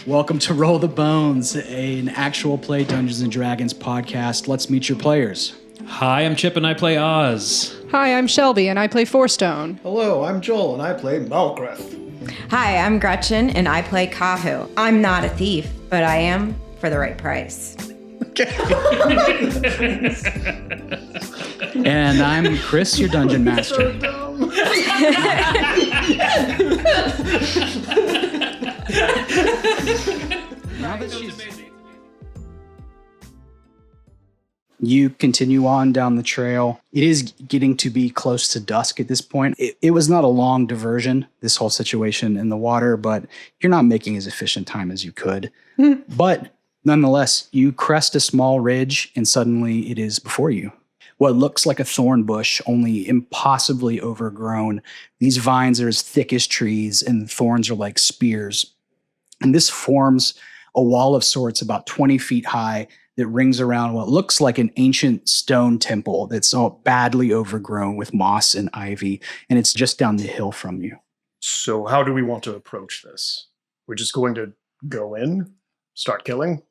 Welcome to Roll the Bones, an actual play Dungeons & Dragons podcast. Let's meet your players. Hi, I'm Chip and I play Oz. Hi, I'm Shelby and I play Fourstone. Hello, I'm Joel and I play Malgreth. Hi, I'm Gretchen and I play Kahu. I'm not a thief, but I am for the right price. And I'm Chris, your dungeon master. You continue on down the trail. It is getting to be close to dusk at this point. It was not a long diversion, this whole situation in the water, but you're not making as efficient time as you could. But nonetheless, you crest a small ridge and suddenly it is before you. What looks like a thorn bush, only impossibly overgrown. These vines are as thick as trees and the thorns are like spears. And this forms a wall of sorts about 20 feet high that rings around what looks like an ancient stone temple that's all badly overgrown with moss and ivy, and it's just down the hill from you. So how do we want to approach this? We're just going to go in, start killing?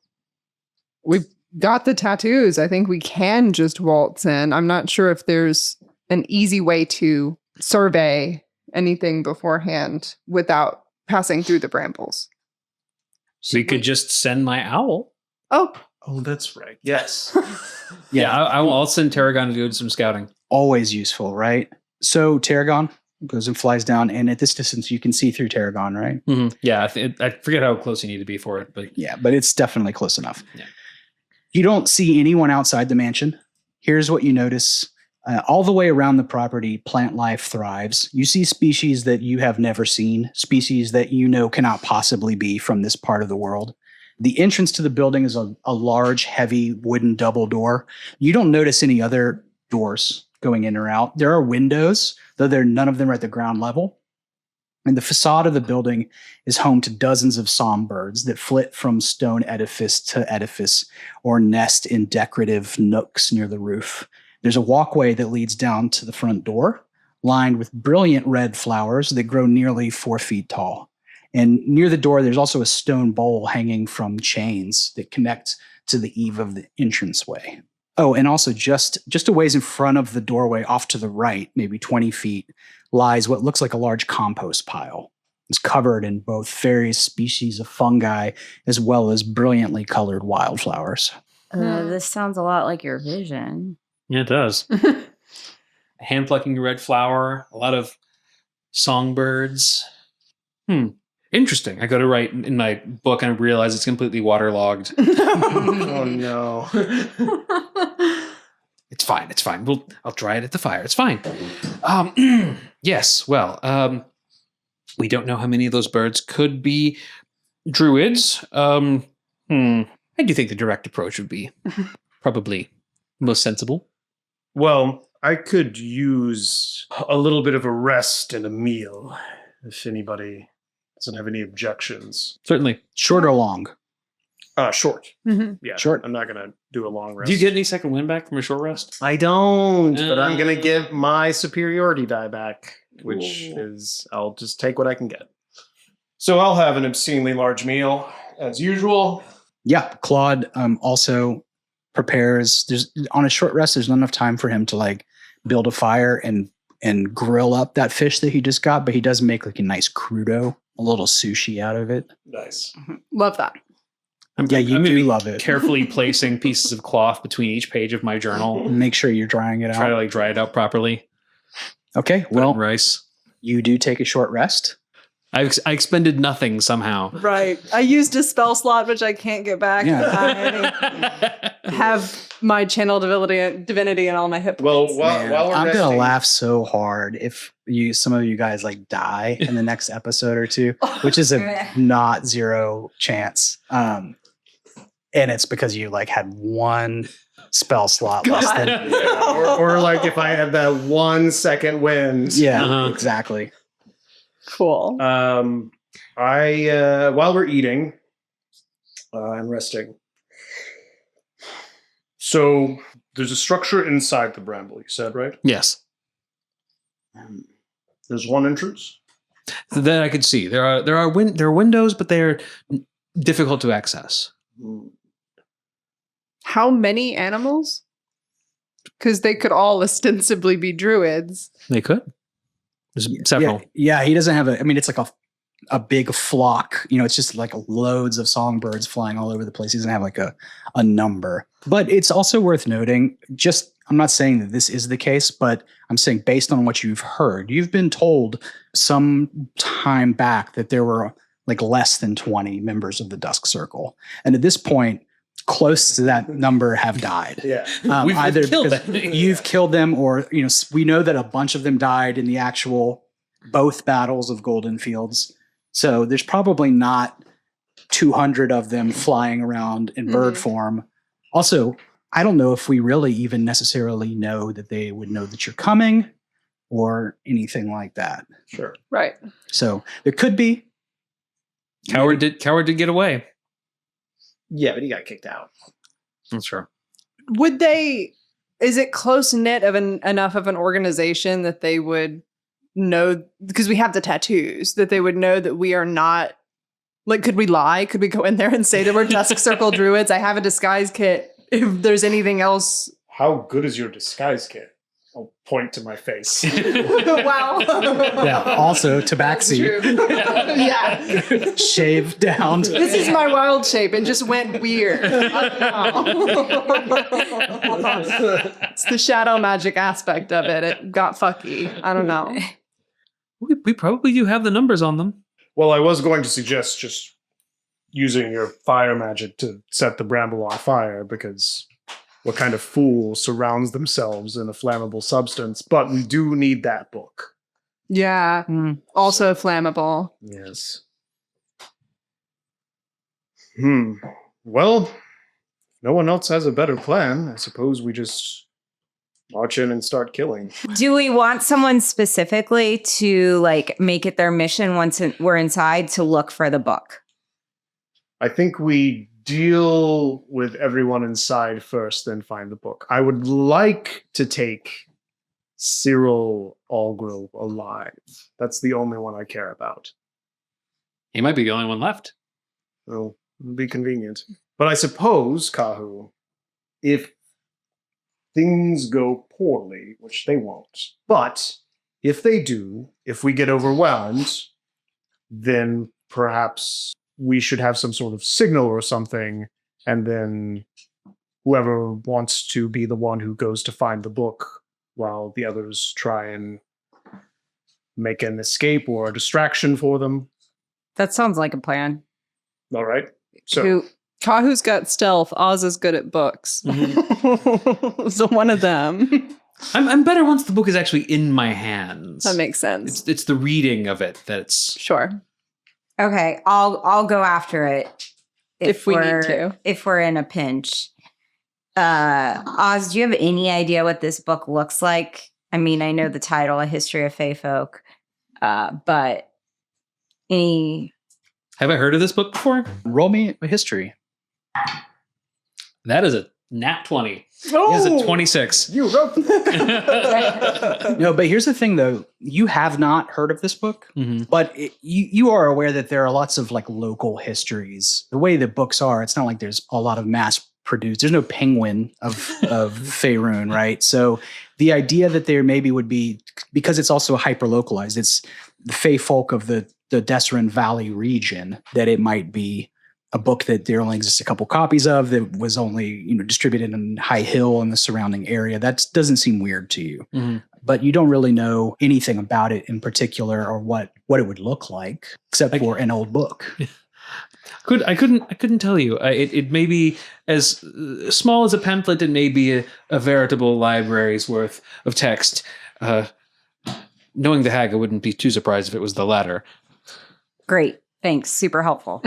We've got the tattoos. I think we can just waltz in. I'm not sure if there's an easy way to survey anything beforehand without passing through the brambles. We could just send my owl. Oh, that's right. Yes. Yeah, I'll send Tarragon to do some scouting. Always useful, right? So Tarragon goes and flies down, and at this distance, you can see through Tarragon, right? Mm-hmm. Yeah, I forget how close you need to be for it, but Yeah, but it's definitely close enough. Yeah. You don't see anyone outside the mansion. Here's what you notice. All the way around the property, plant life thrives. You see species that you have never seen, species that you know cannot possibly be from this part of the world. The entrance to the building is a large, heavy wooden double door. You don't notice any other doors going in or out. There are windows, though none of them are at the ground level. And the facade of the building is home to dozens of songbirds that flit from stone edifice to edifice or nest in decorative nooks near the roof. There's a walkway that leads down to the front door, lined with brilliant red flowers that grow nearly 4 feet tall. And near the door, there's also a stone bowl hanging from chains that connect to the eave of the entranceway. Oh, and also just a ways in front of the doorway off to the right, maybe 20 feet, lies what looks like a large compost pile. It's covered in both various species of fungi as well as brilliantly colored wildflowers. This sounds a lot like your vision. yeah, it does. Hand plucking a red flower, a lot of songbirds. Interesting. I go to write in my book and I realize it's completely waterlogged. Oh, no. It's fine. It's fine. I'll dry it at the fire. It's fine. Yes. Well, we don't know how many of those birds could be druids. I do think the direct approach would be probably most sensible. Well, I could use a little bit of a rest and a meal if anybody doesn't have any objections. Certainly. Short or long? Short. Mhm. Yeah, Short. I'm not going to do a long rest. Do you get any second wind back from a short rest? I don't, but I'm going to give my superiority die back, which Ooh. is, I'll just take what I can get. So I'll have an obscenely large meal, as usual. Yeah, Claude also prepares. On a short rest, there's not enough time for him to build a fire and grill up that fish that he just got, but he does make a nice crudo, a little sushi out of it. Nice. Love that. Yeah, you do love it. Carefully placing pieces of cloth between each page of my journal. Make sure you're drying it Try out. to dry it out properly. Okay, Put it in well, rice. you do take a short rest. I expended nothing somehow. Right. I used a spell slot, which I can't get back. Yeah. I have my channel divinity and all my hit Well, points. while we're I'm resting, gonna laugh so hard if some of you guys die in the next episode or two, which is a not zero chance. And it's because you had one spell slot less than. or if I have that 1 second wind. Yeah, exactly. Cool. While we're eating and resting. So there's a structure inside the bramble, you said, right? Yes. There's one entrance. That I could see. There are windows, but they're difficult to access. How many animals? Because they could all ostensibly be druids. They could. There's several. Yeah, he doesn't have it's like a big flock. It's just like loads of songbirds flying all over the place. He doesn't have like a number. But it's also worth noting, I'm not saying that this is the case, but I'm saying based on what you've heard, you've been told some time back that there were like less than 20 members of the Dusk Circle. And at this point, close to that number have died. Yeah. We've either killed because them. you've killed them, or we know that a bunch of them died in the actual both battles of Golden Fields. So there's probably not 200 of them flying around in bird form. Also, I don't know if we really even necessarily know that they would know that you're coming or anything like that. Sure. Right. So there could be. Coward did get away. Yeah, but he got kicked out. That's true. Would they, is it close knit of enough of an organization that they would know, because we have the tattoos, that they would know that we are not, like, could we lie? Could we go in there and say that we're Dusk Circle druids? I have a disguise kit. If there's anything else. How good is your disguise kit? I'll point to my face. Wow. Yeah. Also, tabaxi. Yeah. Shaved down. This is my wild shape and just went weird. It's the shadow magic aspect of it. It got fucky. I don't know. We probably do have the numbers on them. Well, I was going to suggest just using your fire magic to set the bramble on fire, because what kind of fool surrounds themselves in a flammable substance? But we do need that book. Yeah. Also flammable. Yes. Well, if no one else has a better plan, I suppose we just march in and start killing. Do we want someone specifically to like make it their mission once we're inside to look for the book? I think we deal with everyone inside first, then find the book. I would like to take Cyril Allgrove alive. That's the only one I care about. He might be the only one left. Well, it'll be convenient. But I suppose, Kahu, if things go poorly, which they won't, but if they do, if we get overwhelmed, then perhaps we should have some sort of signal or something, and then whoever wants to be the one who goes to find the book while the others try and make an escape or a distraction for them. That sounds like a plan. All right. So Kahu's got stealth. Oz is good at books. So one of them. I'm better once the book is actually in my hands. That makes sense. It's the reading of it that's Sure. Okay, I'll go after it If we need to. If we're in a pinch. Oz, do you have any idea what this book looks like? I mean, I know the title, A History of Fey Folk, but any... Have I heard of this book before? Roll me a history. That is a nat 20. Oh, It is a 26. you wrote No, but here's the thing, though. You have not heard of this book, but you are aware that there are lots of like local histories. The way that books are, it's not like there's a lot of mass produced. There's no penguin of Faerun, right? So the idea that there maybe would be, because it's also hyper localized, it's the Fey folk of the Desserin Valley region, that it might be a book that there only exists a couple copies of, that was only distributed in High Hill and the surrounding area. That doesn't seem weird to you, but you don't really know anything about it in particular, or what it would look like, except for an old book. I couldn't tell you. It may be as small as a pamphlet. It may be a veritable library's worth of text. Knowing the hag, I wouldn't be too surprised if it was the latter. Great, thanks, super helpful.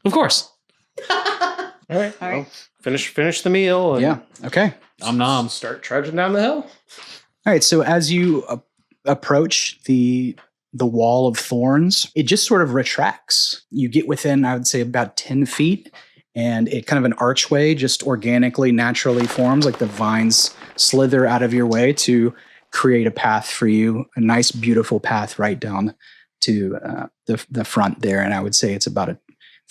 Of course. All right. Well, finish the meal. And Yeah. Okay. Nom. start trudging down the hill. All right. So as you approach the wall of thorns, it just sort of retracts. You get within, I would say, about 10 feet, and it kind of an archway just organically, naturally forms, like the vines slither out of your way to create a path for you, a nice, beautiful path right down to the front there. And I would say it's about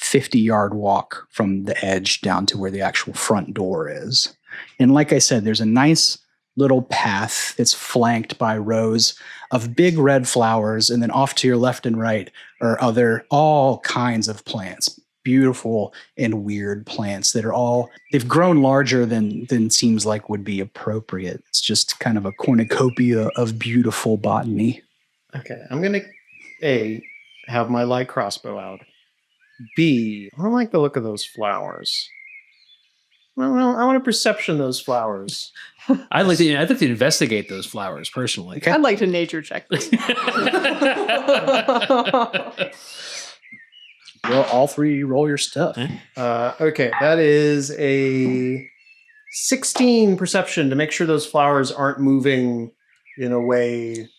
50-yard walk from the edge down to where the actual front door is. And like I said, there's a nice little path that's flanked by rows of big red flowers. And then off to your left and right are all kinds of plants, beautiful and weird plants that are they've grown larger than seems like would be appropriate. It's just kind of a cornucopia of beautiful botany. Okay, I'm gonna A, have my light crossbow out. B, I don't like the look of those flowers. Well, I want to perception those flowers. I'd like to investigate those flowers personally. Okay. I'd like to nature check them. Well, all three roll your stuff. Okay, that is a 16 perception to make sure those flowers aren't moving in a way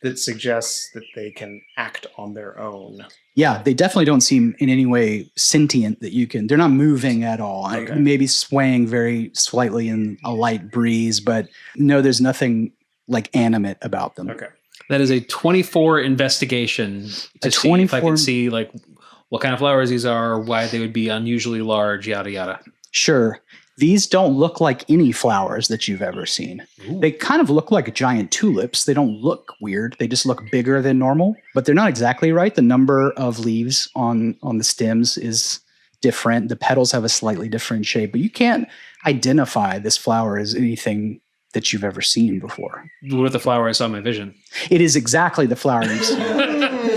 that suggests that they can act on their own. Yeah, they definitely don't seem in any way sentient they're not moving at all. Okay. Maybe swaying very slightly in a light breeze, but no, there's nothing like animate about them. Okay. That is a 24 investigation to see if I can see like what kind of flowers these are, why they would be unusually large, yada yada. Sure. These don't look like any flowers that you've ever seen. Ooh. They kind of look like giant tulips. They don't look weird. They just look bigger than normal, but they're not exactly right. The number of leaves on the stems is different. The petals have a slightly different shape, but you can't identify this flower as anything that you've ever seen before. What the flower I saw in my vision? It is exactly the flower you've seen.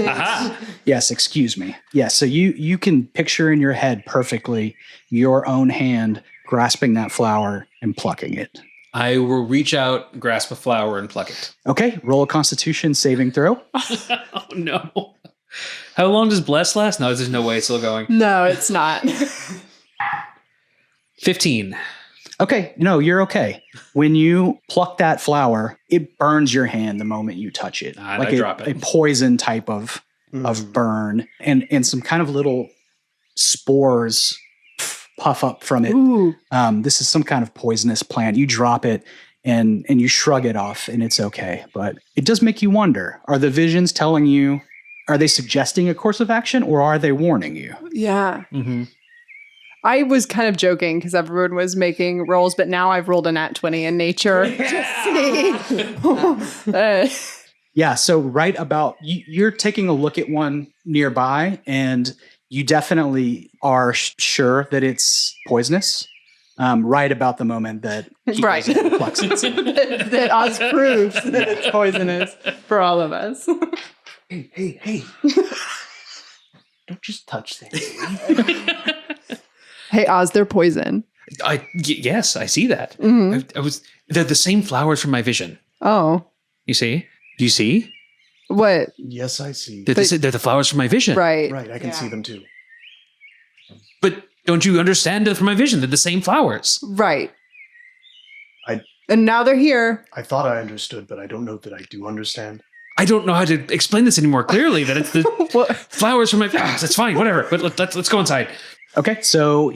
Aha! Yes, excuse me. Yes, so you can picture in your head perfectly your own hand grasping that flower and plucking it. I will reach out, grasp a flower, and pluck it. Okay, roll a Constitution saving throw. Oh no! How long does Bless last? No, there's no way it's still going. No, it's not. 15. Okay, no, you're okay. When you pluck that flower, it burns your hand the moment you touch it. And I drop it. A poison type of burn, and some kind of little spores puff up from it. Ooh. This is some kind of poisonous plant. You drop it and you shrug it off and it's okay. But it does make you wonder, are the visions telling you, are they suggesting a course of action or are they warning you? Yeah. Mm-hmm. I was kind of joking because everyone was making rolls, but now I've rolled a nat 20 in nature. Yeah, so right about, you're taking a look at one nearby and you definitely are sure that it's poisonous. Right about the moment that he Right. goes and plucks it. that Oz proves that it's poisonous for all of us. Hey. Don't just touch things. Hey, Oz, they're poison. Yes, I see that. Mhm. They're the same flowers from my vision. Oh, You see? Do you see? what? Yes, I see. They're the flowers from my vision. Right. Right, I can see them too. But don't you understand that from my vision? They're the same flowers. Right. I- And now they're here. I thought I understood, but I don't know that I do understand. I don't know how to explain this any more clearly. That it's the What? flowers from my. That's fine. Whatever. But let's go inside. Okay, so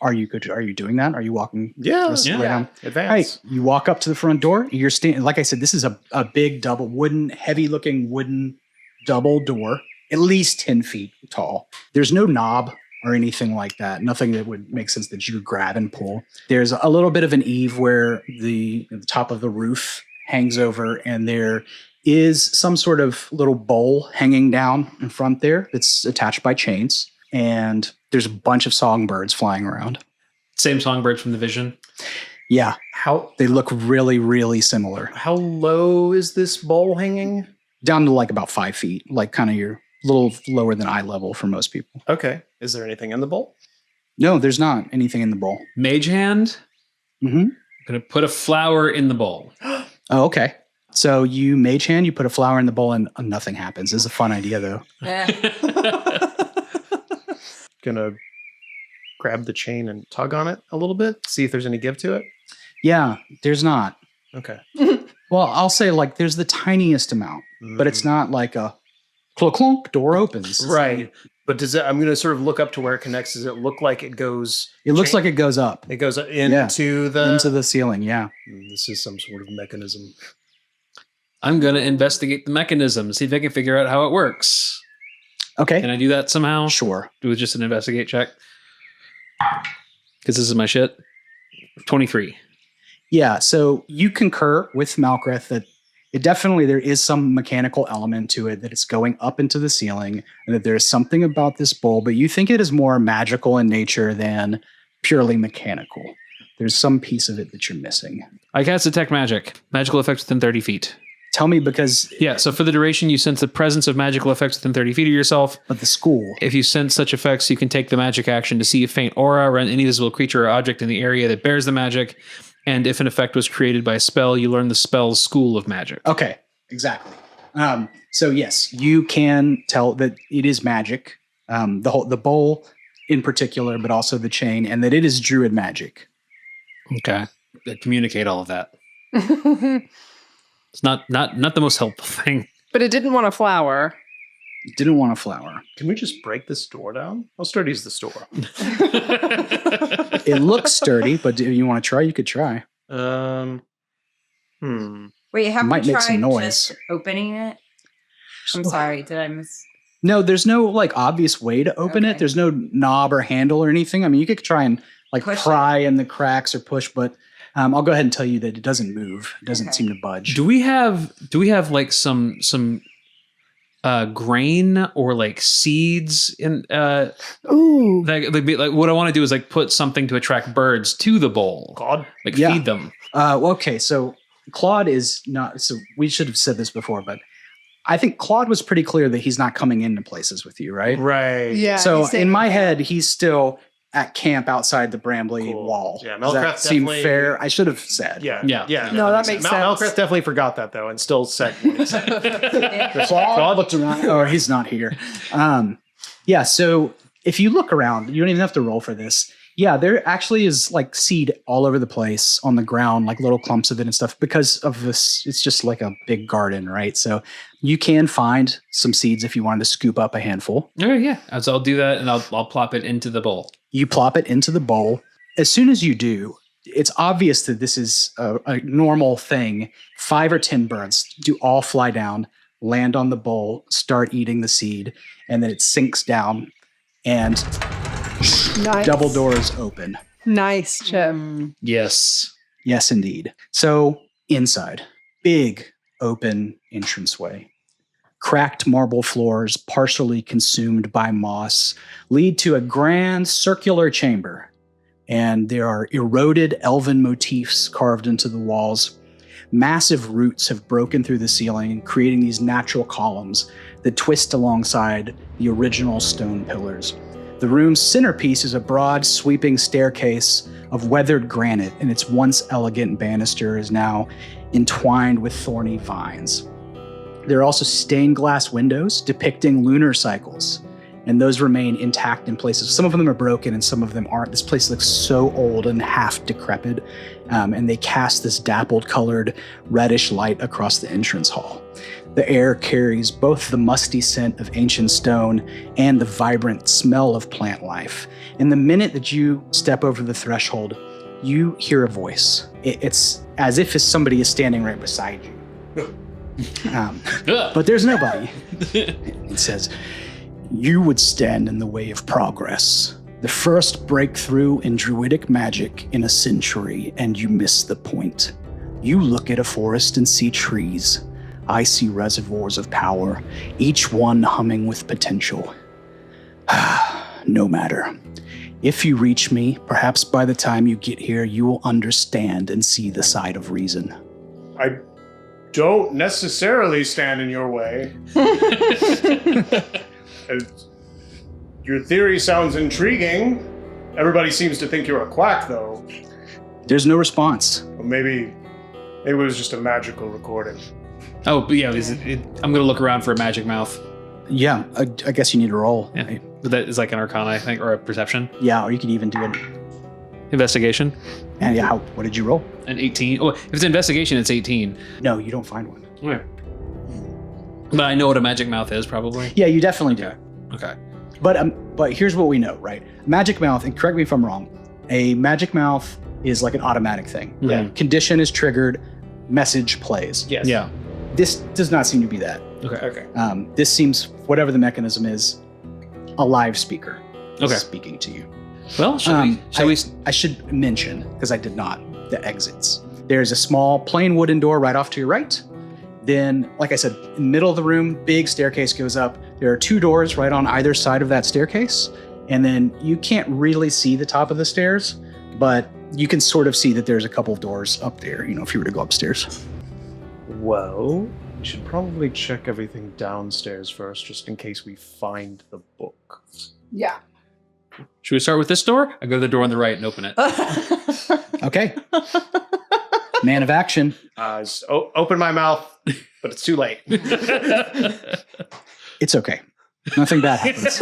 are you doing that? Are you walking? Yeah, Just lay down? Advance. Hey, you walk up to the front door. You're standing. Like I said, this is a big heavy-looking wooden double door, at least 10 feet tall. There's no knob or anything like that. Nothing that would make sense that you could grab and pull. There's a little bit of an eave where the top of the roof hangs over, and there is some sort of little bowl hanging down in front there that's attached by chains. And there's a bunch of songbirds flying around. Same songbirds from the vision. Yeah, How they look really, really similar. how low is this bowl hanging? Down to like about 5 feet, like kind of you're a little lower than eye level for most people. Okay. Is there anything in the bowl? No, there's not anything in the bowl. Mage hand. Mm-hmm. I'm gonna put a flower in the bowl. Oh, okay. So you mage hand, you put a flower in the bowl, and nothing happens. It's a fun idea, though. Gonna grab the chain and tug on it a little bit, see if there's any give to it. Yeah, there's not. Okay. Well, I'll say like there's the tiniest amount, but it's not like a clunk clunk door opens. right. But does it? I'm gonna sort of look up to where it connects. Does it look like it goes? It looks like it goes up It goes into into the ceiling. Yeah. This is some sort of mechanism. I'm gonna investigate the mechanism, see if I can figure out how it works. Okay. Can I do that somehow? Sure. Do it just an investigate check? Because this is my shit. 23. Yeah, so you concur with Malkreth that there is some mechanical element to it, that it's going up into the ceiling, and that there's something about this bowl, but you think it is more magical in nature than purely mechanical. There's some piece of it that you're missing. I cast detect magic. Magical effects within 30 feet. Tell me, because... Yeah, so for the duration, you sense the presence of magical effects within 30 feet of yourself. But the school... If you sense such effects, you can take the magic action to see a faint aura around any visible creature or object in the area that bears the magic. And if an effect was created by a spell, you learn the spell's school of magic. Okay, exactly. So yes, you can tell that it is magic. The bowl in particular, but also the chain, and that it is druid magic. Okay. Communicate all of that. It's not the most helpful thing. But it didn't want a flower. Didn't want a flower. Can we just break this door down? How sturdy is the store? It looks sturdy, but if you want to try, you could try. Wait, have Might we make some tried noise. just opening it? I'm sorry, did I miss? No, there's no like obvious way to open it. Okay. There's no knob or handle or anything. I mean, you could try and like Push pry in the cracks or push, but I'll go ahead and tell you that it doesn't move. It doesn't Okay. seem to budge. Do we have like some grain or like seeds in Ooh. like what I want to do is like put something to attract birds to the bowl. God. Like Yeah. feed them. Okay, so Claude is not. So we should have said this before, but I think Claude was pretty clear that he's not coming into places with you, right? Right. Yeah. So he's saying- in my head, he's still at camp outside the Brambly Cool. wall. Yeah, Does that Malkreth seem definitely- fair? I should have said. Yeah. Yeah. Yeah. No, that makes sense. Malkreth definitely forgot that though, and still said what he said. Claude looked around. Oh, he's not here. Yeah. So if you look around, you don't even have to roll for this. Yeah, there actually is like seed all over the place on the ground, like little clumps of it and stuff because of this. It's just like a big garden, right? So you can find some seeds if you wanted to scoop up a handful. Oh yeah. So I'll do that and I'll plop it into the bowl. You plop it into the bowl. As soon as you do, it's obvious that this is a normal thing. 5 or 10 birds do all fly down, land on the bowl, start eating the seed, and then it sinks down and Nice. double doors open. Nice, Chip. Yes. Yes, indeed. So inside, big open entranceway. Cracked marble floors, partially consumed by moss, lead to a grand circular chamber. And there are eroded elven motifs carved into the walls. Massive roots have broken through the ceiling, creating these natural columns that twist alongside the original stone pillars. The room's centerpiece is a broad, sweeping staircase of weathered granite, and its once elegant banister is now entwined with thorny vines. There are also stained glass windows depicting lunar cycles, and those remain intact in places. Some of them are broken and some of them aren't. This place looks so old and half decrepit, and they cast this dappled colored reddish light across the entrance hall. The air carries both the musty scent of ancient stone and the vibrant smell of plant life. And the minute that you step over the threshold, you hear a voice. It's as if somebody is standing right beside you. But there's nobody. It says, "You would stand in the way of progress. The first breakthrough in druidic magic in a century, and you miss the point. You look at a forest and see trees. I see reservoirs of power, each one humming with potential. No matter. If you reach me, perhaps by the time you get here, you will understand and see the side of reason." I don't necessarily stand in your way. Your theory sounds intriguing. Everybody seems to think you're a quack, though. There's no response. Or maybe it was just a magical recording. Oh, but yeah. I'm gonna look around for a magic mouth. Yeah, I guess you need to roll. Yeah. But that is like an arcana, I think, or a perception. Yeah, or you could even do it. Investigation. And yeah, what did you roll? An 18. Oh, if it's investigation, it's 18. No, you don't find one. Okay. But I know what a magic mouth is, probably. Yeah, you definitely do. Okay. But here's what we know, right? Magic mouth, and correct me if I'm wrong, a magic mouth is like an automatic thing. Yeah. Condition is triggered, message plays. Yes. Yeah. This does not seem to be that. Okay. Okay. This seems, whatever the mechanism is, a live speaker Okay. speaking to you. Well, shall we? I should mention, because I did not, the exits. There's a small plain wooden door right off to your right. Then, like I said, in the middle of the room, big staircase goes up. There are 2 doors right on either side of that staircase. And then you can't really see the top of the stairs, but you can sort of see that there's a couple of doors up there, if you were to go upstairs. Well, we should probably check everything downstairs first, just in case we find the book. Yeah. Should we start with this door? I go to the door on the right and open it. Okay. Man of action. Open my mouth, but it's too late. It's okay. Nothing bad happens.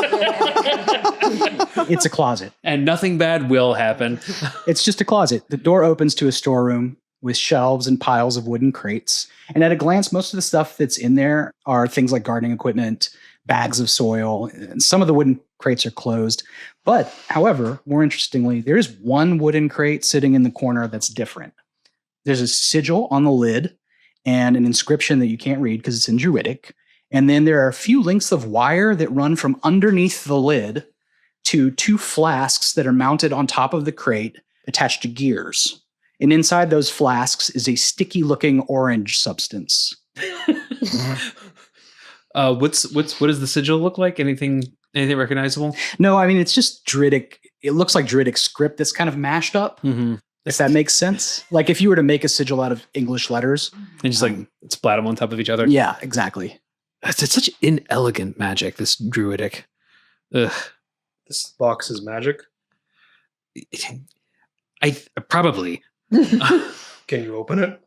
It's a closet. And nothing bad will happen. It's just a closet. The door opens to a storeroom with shelves and piles of wooden crates. And at a glance, most of the stuff that's in there are things like gardening equipment, bags of soil, and some of the wooden crates are closed. But, however, more interestingly, there is one wooden crate sitting in the corner that's different. There's a sigil on the lid and an inscription that you can't read because it's in druidic. And then there are a few links of wire that run from underneath the lid to 2 flasks that are mounted on top of the crate attached to gears. And inside those flasks is a sticky-looking orange substance. What does the sigil look like? Anything recognizable? No, I mean, it's just druidic. It looks like druidic script that's kind of mashed up, if that makes sense. Like if you were to make a sigil out of English letters. And just splat them on top of each other? Yeah, exactly. It's such inelegant magic, this druidic. Ugh. This box is magic. I probably. Can you open it?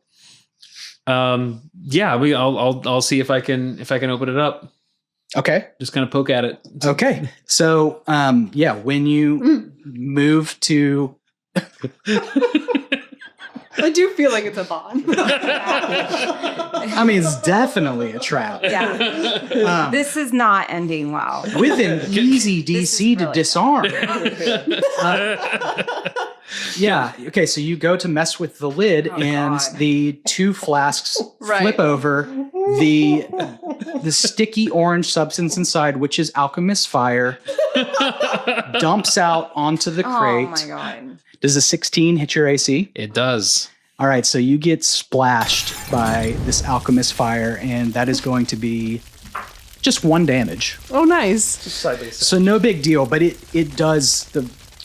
Yeah, I'll see if I can open it up. Okay. Just kind of poke at it. Okay. So, when you move to... I do feel like it's a bond. I mean, it's definitely a trap. Yeah. This is not ending well. With an easy DC to really disarm. Yeah. Okay. So you go to mess with the lid, and God. the 2 flasks Right. flip over. The sticky orange substance inside, which is alchemist's fire, dumps out onto the crate. Oh my God. Does a 16 hit your AC? It does. All right. So you get splashed by this alchemist fire, and that is going to be just 1 damage. Oh, nice. Just side by side. So no big deal, but it does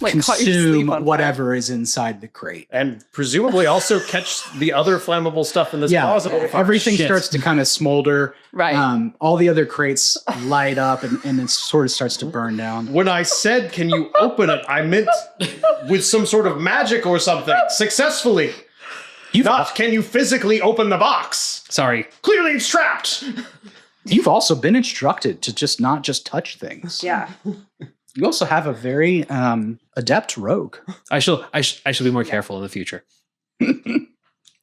Like caught your consume sleep on whatever is inside the crate. And presumably also catch the other flammable stuff in this closet. Everything Shit. starts to kind of smolder. Right. All the other crates light up, and it sort of starts to burn down. When I said, can you open it, I meant with some sort of magic or something. Successfully. Not, can you physically open the box? Sorry. Clearly it's trapped. You've also been instructed to not just touch things. Yeah. You also have a very adept rogue. I shall be more careful in the future. Do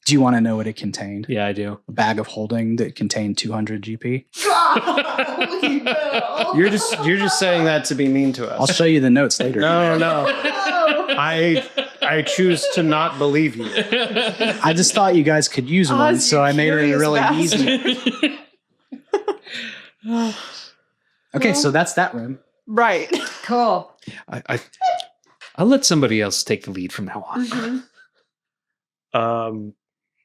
you want to know what it contained? Yeah, I do. A bag of holding that contained 200 GP. You're just saying that to be mean to us. I'll show you the notes later. No. I choose to not believe you. I just thought you guys could use one, Oz, so you I made it curious really bastard. easy. Okay, so that's that room. Right. Cool. I'll let somebody else take the lead from now on.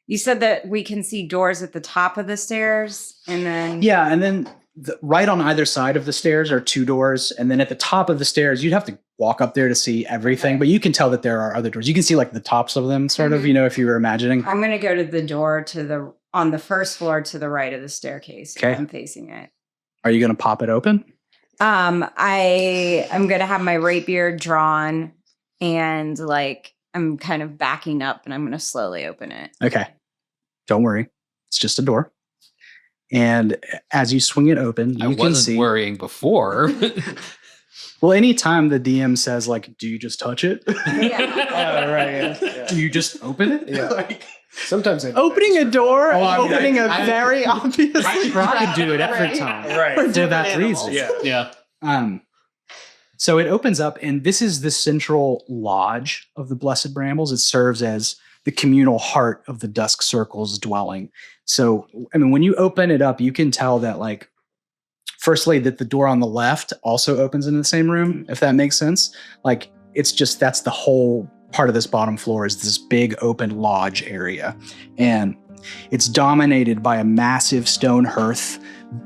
You said that we can see doors at the top of the stairs, and then Yeah, and then right on either side of the stairs are 2 doors, and then at the top of the stairs, you'd have to walk up there to see everything, but you can tell that there are other doors. You can see like the tops of them, sort of, if you were imagining. I'm gonna go to the door on the first floor to the right of the staircase. Okay. I'm facing it. Are you going to pop it open? I'm gonna have my rapier drawn, and I'm kind of backing up, and I'm gonna slowly open it. Okay. Don't worry. It's just a door. And as you swing it open, you I can wasn't see. worrying before. Well, anytime the DM says, do you just touch it? Yeah. Right. Do you just open it? Yeah. Sometimes I Opening a door, Oh, I mean, opening I- a very obvious. I try to do it every Right. time. Right. For To different that animals. reason. Yeah. Yeah. So it opens up, and this is the central lodge of the Blessed Brambles. It serves as the communal heart of the Dusk Circle's dwelling. So, I mean, when you open it up, you can tell that Firstly, that the door on the left also opens into the same room, if that makes sense. Like, it's just, that's the whole part of this bottom floor is this big open lodge area. And it's dominated by a massive stone hearth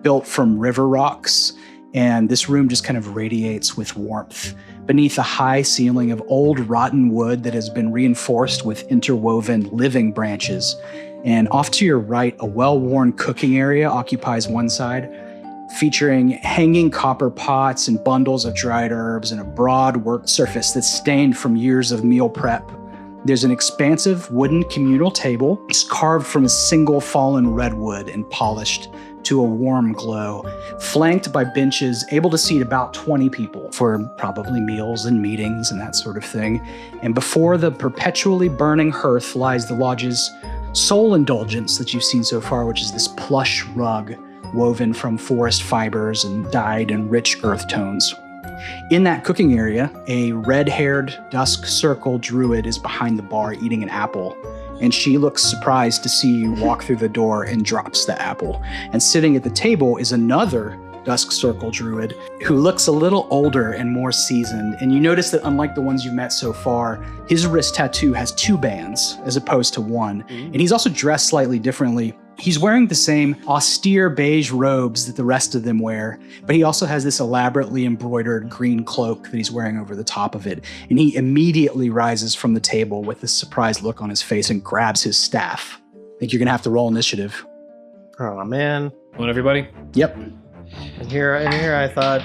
built from river rocks. And this room just kind of radiates with warmth beneath a high ceiling of old rotten wood that has been reinforced with interwoven living branches. And off to your right, a well-worn cooking area occupies one side, featuring hanging copper pots and bundles of dried herbs and a broad work surface that's stained from years of meal prep. There's an expansive wooden communal table. It's carved from a single fallen redwood and polished to a warm glow, flanked by benches able to seat about 20 people for probably meals and meetings and that sort of thing. And before the perpetually burning hearth lies the lodge's sole indulgence that you've seen so far, which is this plush rug woven from forest fibers and dyed in rich earth tones. In that cooking area, a red-haired Dusk Circle druid is behind the bar eating an apple, and she looks surprised to see you walk through the door and drops the apple. And sitting at the table is another Dusk Circle druid who looks a little older and more seasoned. And you notice that unlike the ones you've met so far, his wrist tattoo has 2 bands as opposed to 1. And he's also dressed slightly differently. He's wearing the same austere beige robes that the rest of them wear, but he also has this elaborately embroidered green cloak that he's wearing over the top of it. And he immediately rises from the table with this surprised look on his face and grabs his staff. I think you're gonna have to roll initiative. Oh man. Want everybody? Yep. And here I thought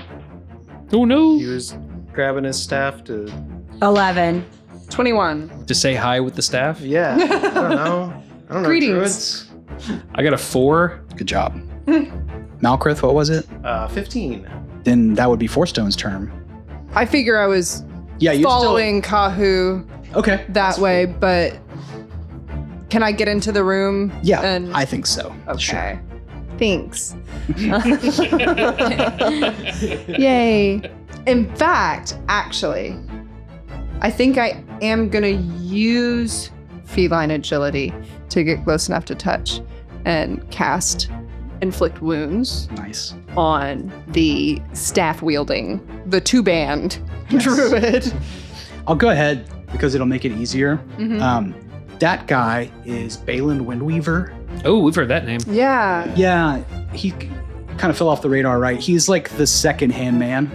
Oh no! he was grabbing his staff to 11. 21. To say hi with the staff? yeah. I don't know. Greetings. Druids. I got a 4. Good job. Malkrith, what was it? 15. Then that would be Fourstone's turn. I figure I was Yeah, you following Kahu still... Okay. that way, but can I get into the room? Yeah, And I think so. okay. Sure. Thanks. Yay. In fact, actually, I think I am going to use feline agility to get close enough to touch and cast inflict wounds Nice. on the staff wielding, the 2-band Yes. druid. I'll go ahead because it'll make it easier. Mhm. That guy is Balin Windweaver. Oh, we've heard that name. Yeah. Yeah, he kind of fell off the radar, right? He's like the second hand man.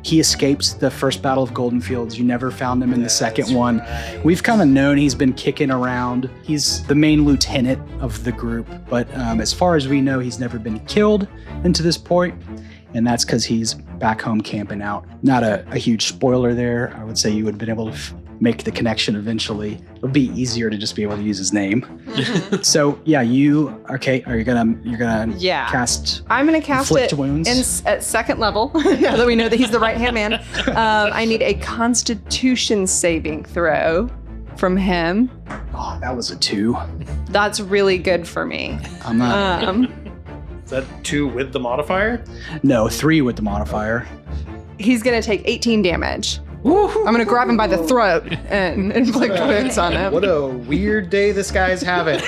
He escapes the first Battle of Golden Fields. You never found him in the second one. We've kind of known he's been kicking around. He's the main lieutenant of the group, but as far as we know, he's never been killed into this point, and that's because he's back home camping out. Not a huge spoiler there. I would say you would have been able to make the connection eventually. It'll be easier to just be able to use his name. So yeah, you're gonna Yeah. cast I'm going to cast inflict it wounds. at second level, now that we know that he's the right-hand man. I need a Constitution saving throw from him. Oh, that was a 2. That's really good for me. I'm not. Is that 2 with the modifier? No, 3 with the modifier. He's going to take 18 damage. I'm going to grab him by the throat and inflict wounds on him. What a weird day this guy's having.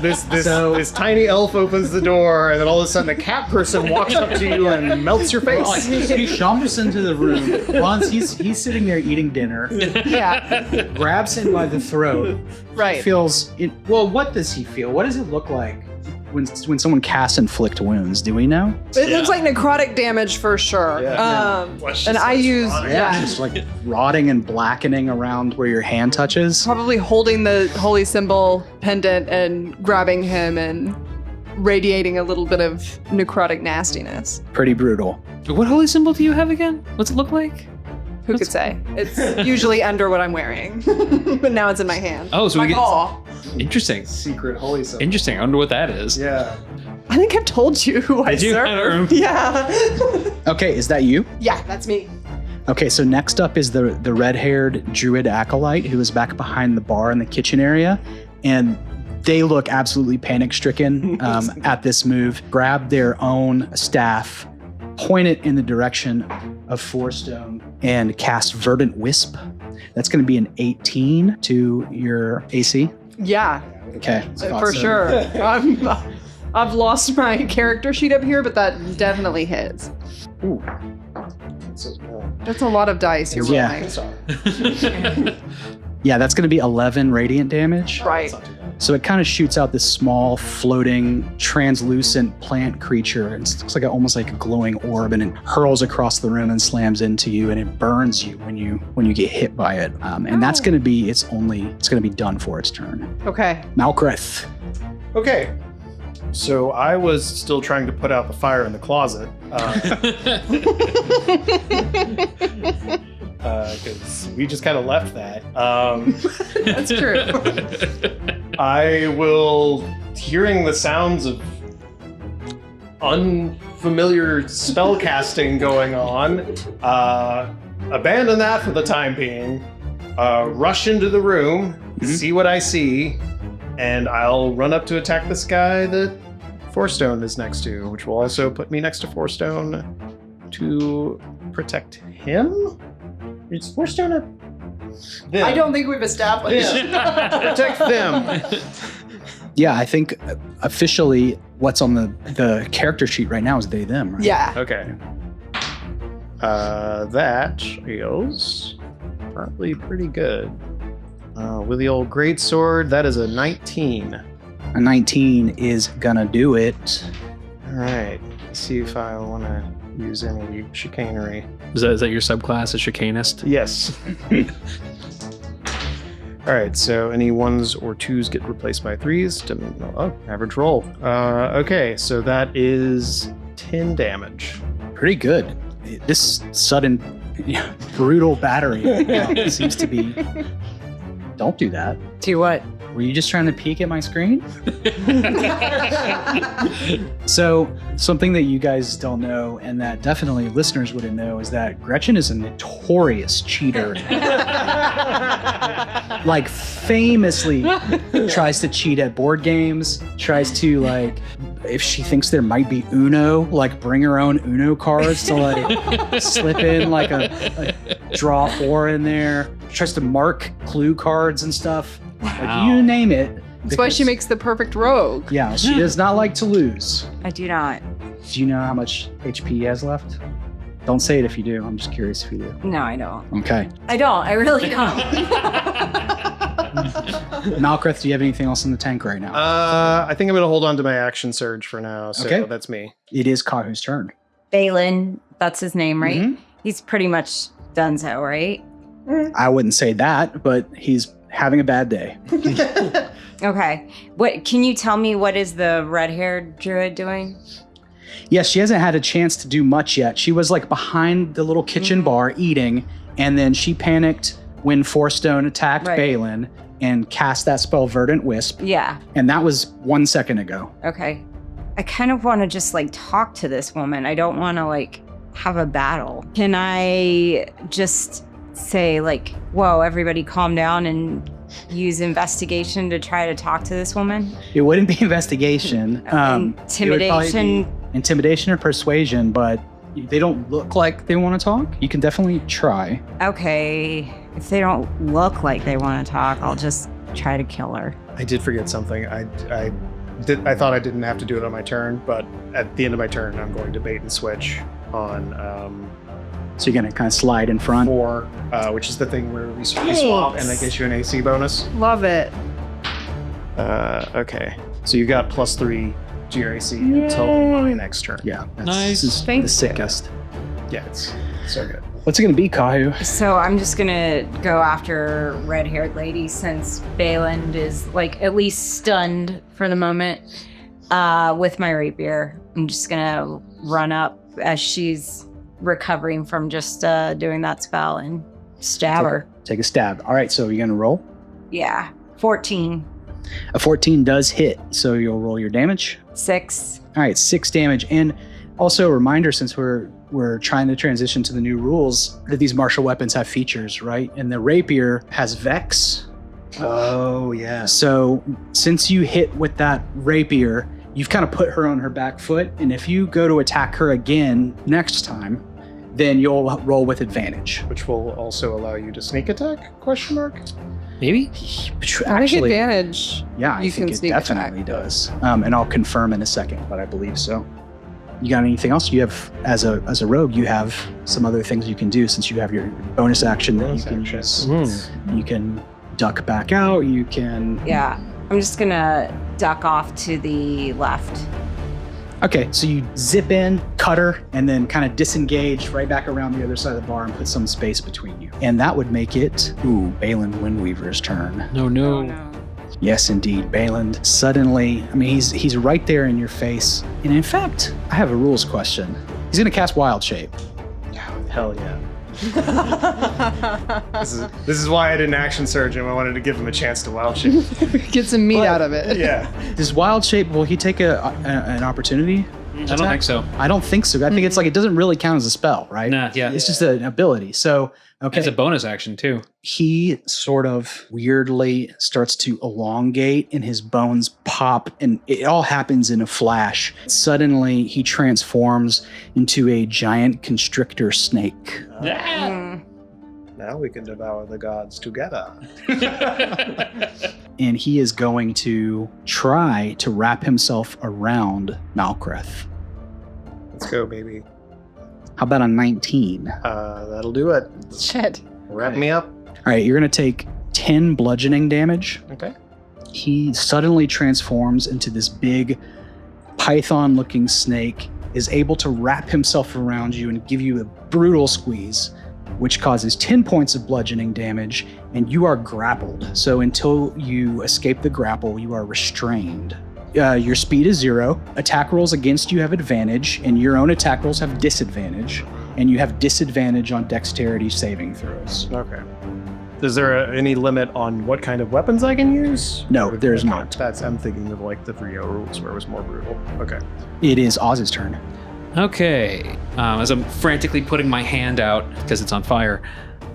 This tiny elf opens the door, and then all of a sudden a cat person walks up to you and melts your face. He jumps into the room. Once he's sitting there eating dinner, Yeah, grabs him by the throat. right. Feels it. Well, what does he feel? What does it look like when someone casts inflict wounds? Do we know? It looks like necrotic damage for sure. Yeah. And I use, Just like rotting and blackening around where your hand touches. probably holding the holy symbol pendant and grabbing him and radiating a little bit of necrotic nastiness. Pretty brutal. What holy symbol do you have again? What's it look like? Who could say? It's usually under what I'm wearing, but now it's in my hand. Oh, so we My get paw. interesting. Secret holy symbol. Interesting. I wonder what that is. Yeah. I think I've told you who I Did you? I don't serve. remember. Yeah. Okay, is that you? Yeah, that's me. Okay, so next up is the red-haired druid acolyte who is back behind the bar in the kitchen area, and they look absolutely panic-stricken at this move. Grab their own staff, point it in the direction of Fourstone, and cast Verdant Wisp. That's going to be an 18 to your AC. Yeah, Okay, for sure. I've lost my character sheet up here, but that definitely hits. Ooh. So, no. That's a lot of dice you're Yeah. rolling. Sorry. Yeah, that's going to be 11 radiant damage. Right. That's not too bad. So it kind of shoots out this small, floating, translucent plant creature. It looks like almost like a glowing orb, and it hurls across the room and slams into you, and it burns you when you get hit by it. And that's going to be it's going to be done for its turn. Okay. Malkrith. Okay. So I was still trying to put out the fire in the closet. Because we just kind of left that. That's true. I will, hearing the sounds of unfamiliar spell casting going on, abandon that for the time being, rush into the room, see what I see, and I'll run up to attack this guy that Fourstone is next to, which will also put me next to Fourstone to protect him. Is Fourstone a... Them. I don't think we've established. Protect them. Yeah, I think officially what's on the character sheet right now is they, them, right? Yeah. Okay. That is probably pretty good. With the old greatsword, that is a 19. A 19 is gonna do it. All right. Let's see if I want to use any chicanery. Is that your subclass, a chicanist? Yes. All right. So any ones or twos get replaced by threes. Oh, average roll. Okay. So that is 10 damage. Pretty good. This sudden, brutal battery seems to be. Don't do that. To what? Were you just trying to peek at my screen? So, something that you guys don't know, and that definitely listeners wouldn't know, is that Gretchen is a notorious cheater. Like, famously tries to cheat at board games, tries to, like, if she thinks there might be Uno, like, bring her own Uno cards to, like, slip in, like, a draw 4 in there. Tries to mark clue cards and stuff. Like, you name it. That's why she makes the perfect rogue. Yeah, she does not like to lose. I do not. Do you know how much HP he has left? Don't say it if you do. I'm just curious if you do. No, I don't. Okay. I don't. I really don't. Malkrith, do you have anything else in the tank right now? I think I'm going to hold on to my action surge for now. So Okay. that's me. It is Kahu's turn. Balin, that's his name, right? Mhm. He's pretty much donezo, right? I wouldn't say that, but he's having a bad day. Okay. What can you tell me what is the red-haired druid doing? Yes, she hasn't had a chance to do much yet. She was like behind the little kitchen bar eating, and then she panicked when Fourstone attacked Right. Balin and cast that spell Verdant Wisp, Yeah. and that was 1 second ago. Okay. I kind of want to just like talk to this woman. I don't want to like have a battle. Can I just say like, whoa, everybody calm down and use investigation to try to talk to this woman? It wouldn't be investigation. It would probably Intimidation. be intimidation or persuasion, but they don't look like they want to talk. You can definitely try. Okay. If they don't look like they want to talk, I'll just try to kill her. I did forget something. I thought I didn't have to do it on my turn, but at the end of my turn, I'm going to bait and switch on So you're gonna kind of slide in front. 4, which is the thing where we swap and that gives you an AC bonus. Love it. Okay. So you've got +3 to your AC until my next turn. Yeah, Nice. This is Thank the you. sickest. Yeah, it's so good. What's it gonna be, Kahu? So I'm just gonna go after red-haired lady since Balin is like at least stunned for the moment. With my rapier, I'm just gonna run up as she's recovering from just doing that spell and stab her. Take a stab. All right, so you're gonna roll. Yeah, 14, A 14 does hit, so you'll roll your damage. 6. All right, 6 damage. And also a reminder, since we're trying to transition to the new rules, that these martial weapons have features, right? And the rapier has Vex. Oh, yeah. So since you hit with that rapier, you've kind of put her on her back foot. And if you go to attack her again next time, then you'll roll with advantage. Which will also allow you to sneak attack? Question mark. Maybe? I think Actually, advantage. yeah, I you think can it sneak definitely attack. does. And I'll confirm in a second, but I believe so. You got anything else? You have, as a rogue, you have some other things you can do since you have your bonus action that you can use. You can duck back out. You can. Yeah. I'm just gonna duck off to the left. Okay, so you zip in, cutter, and then kind of disengage right back around the other side of the bar and put some space between you. And that would make it, Balin Windweaver's turn. No. Oh, no. Yes, indeed, Balin. Suddenly, I mean, he's right there in your face. And in fact, I have a rules question. He's going to cast Wild Shape. Hell yeah. This is why I did an action surge and I wanted to give him a chance to wild shape. Get some meat out of it. Yeah. Does Wild Shape, will he take an opportunity? I don't think so. I don't think so. I think it's like, it doesn't really count as a spell, right? Nah, yeah. It's just an ability. So, okay. It's a bonus action, too. He sort of weirdly starts to elongate and his bones pop, and it all happens in a flash. Suddenly, he transforms into a giant constrictor snake. Mm. Now we can devour the gods together. And he is going to try to wrap himself around Malkreth. Let's go, baby. How about a 19? That'll do it. Shit. Wrap me up. All right, you're going to take 10 bludgeoning damage. Okay. He suddenly transforms into this big python-looking snake, is able to wrap himself around you and give you a brutal squeeze, which causes 10 points of bludgeoning damage, and you are grappled. So until you escape the grapple, you are restrained. Your speed is 0. Attack rolls against you have advantage, and your own attack rolls have disadvantage, and you have disadvantage on dexterity saving throws. Okay. Is there any limit on what kind of weapons I can use? No, there's Okay, not. I'm thinking of like the 3-0 rules where it was more brutal. Okay. It is Oz's turn. Okay. As I'm frantically putting my hand out because it's on fire.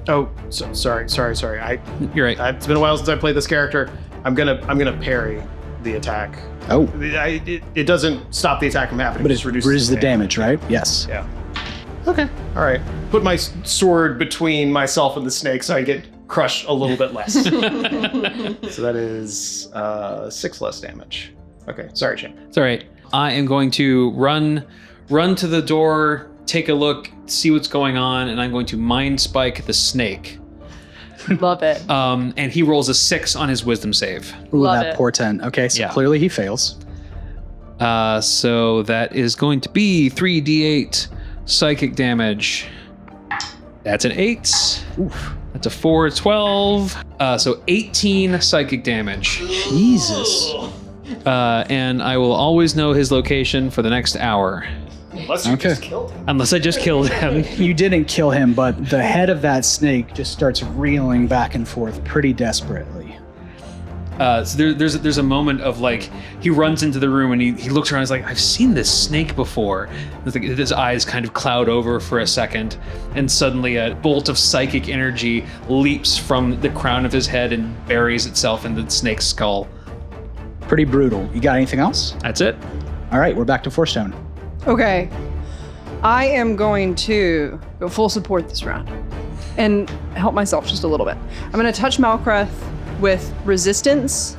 Oh, sorry. You're right. It's been a while since I played this character. I'm gonna parry the attack. Oh, It doesn't stop the attack from happening. but it it just reduces reduces the damage, right? Yes. Yeah. Okay. All right. Put my sword between myself and the snake so I get crushed a little bit less. So that is 6 less damage. Okay. Sorry, Shane. It's all right. I am going to run to the door, take a look, see what's going on, and I'm going to mind spike the snake. Love it. And he rolls a 6 on his wisdom save. Ooh, Love that it. portent. Okay, so Yeah. clearly he fails. So that is going to be 3d8 psychic damage. That's an 8. Oof. That's a 4, 12. So 18 psychic damage. Jesus. And I will always know his location for the next hour. Unless you Okay. just killed him. Unless I just killed him. You didn't kill him, but the head of that snake just starts reeling back and forth pretty desperately. So there's a moment of like, he runs into the room and he looks around and he's like, I've seen this snake before. It's like his eyes kind of cloud over for a second, and suddenly a bolt of psychic energy leaps from the crown of his head and buries itself in the snake's skull. Pretty brutal. You got anything else? That's it. All right, we're back to Forstone. Okay. I am going to go full support this round and help myself just a little bit. I'm going to touch Malkreth with resistance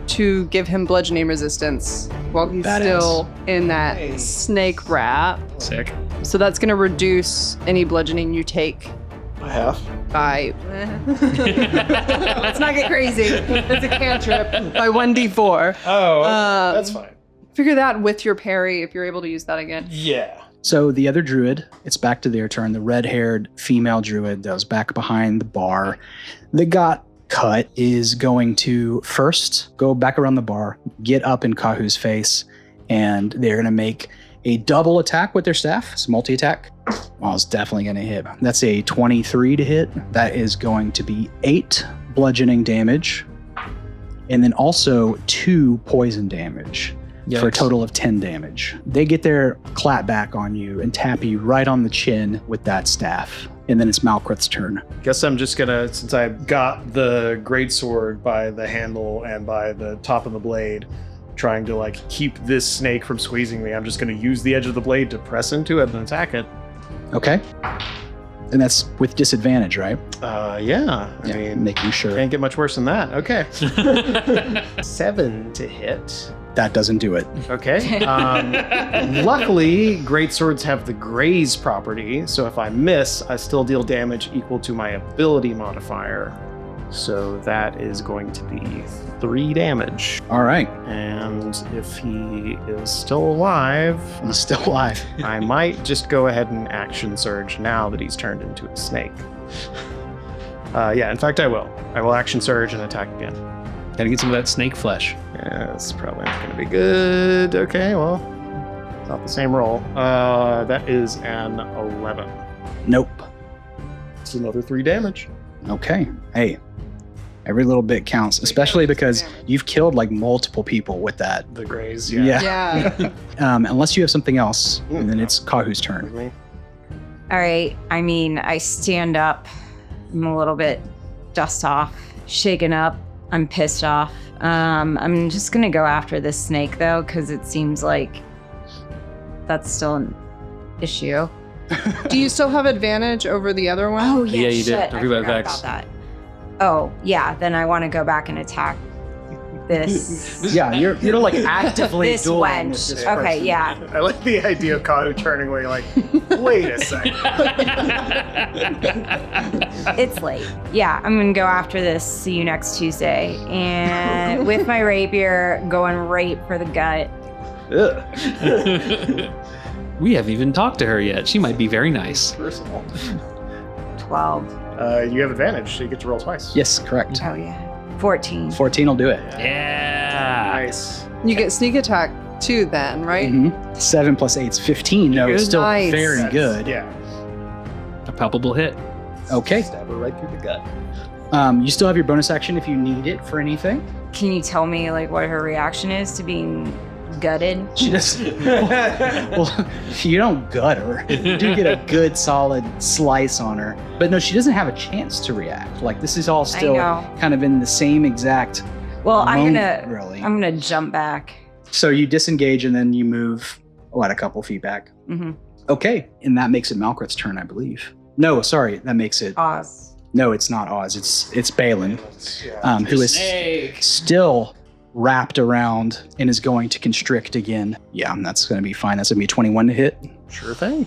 to give him bludgeoning resistance while he's Badass. still in that snake wrap. Sick. So that's going to reduce any bludgeoning you take Half. by. Let's not get crazy. It's a cantrip by 1d4. Oh, Um, that's fine. Figure that with your parry if you're able to use that again. Yeah. So the other druid, it's back to their turn. The red-haired female druid that was back behind the bar that got cut is going to first go back around the bar, get up in Kahu's face, and they're going to make a double attack with their staff. It's multi-attack. Well, it's definitely going to hit. That's a 23 to hit. That is going to be 8 bludgeoning damage, and then also 2 poison damage. For a Yikes. total of 10 damage. They get their clap back on you and tap you right on the chin with that staff. And then it's Malkreth's turn. Guess I'm just gonna, since I got the greatsword by the handle and by the top of the blade, trying to like keep this snake from squeezing me, I'm just gonna use the edge of the blade to press into it and attack it. Okay. And that's with disadvantage, right? Yeah. I mean, making sure. can't get much worse than that. Okay. 7 to hit. That doesn't do it. Okay. Luckily, great swords have the graze property, so if I miss, I still deal damage equal to my ability modifier. So that is going to be 3 damage. All right. And if he is still alive, He's still alive. I might just go ahead and action surge now that he's turned into a snake. In fact, I will. I will action surge and attack again. Gotta get some of that snake flesh. Yeah, it's probably not going to be good. Okay, well, it's not the same roll. That is an 11. Nope. It's another 3 damage. Okay. Hey, every little bit counts, especially because you've killed like multiple people with that. The graze, Yeah. Unless you have something else, and then it's Kahu's turn. With me. All right. I mean, I stand up. I'm a little bit dust off, shaken up. I'm pissed off. I'm just going to go after this snake, though, because it seems like that's still an issue. Do you still have advantage over the other one? Oh, yeah, Yeah, you did. shit. Don't I forget about forgot Vex. about that. Oh, yeah. Then I want to go back and attack this. Yeah, you're like actively This dueling wench. with this Okay, person. yeah. I like the idea of Kahu turning away like, wait a second. It's late. Yeah, I'm going to go after this. See you next Tuesday. And with my rapier, going right for the gut. We haven't even talked to her yet. She might be very nice. Personal. 12. You have advantage, so you get to roll twice. Yes, correct. Oh, yeah. 14. 14 will do it. Yeah. Nice. You get sneak attack too then, right? Mhm. 7 plus 8 is 15. No, it's still Nice. very That's- good. Yeah. A palpable hit. Okay. Stab her right through the gut. You still have your bonus action if you need it for anything. Can you tell me like what her reaction is to being gutted? She just well, you don't gut her. You do get a good solid slice on her, but no, she doesn't have a chance to react. Like this is all still know. kind of in the same exact. Well, I'm moment, gonna really. I'm gonna jump back. So you disengage and then you move a couple feet back. Mm-hmm. Okay, and that makes it Malkrit's turn, I believe. No, sorry, that makes it. Oz. No, it's not Oz. It's Balin, who is Snake. still wrapped around and is going to constrict again. Yeah, that's going to be fine. That's going to be 21 to hit. Sure thing.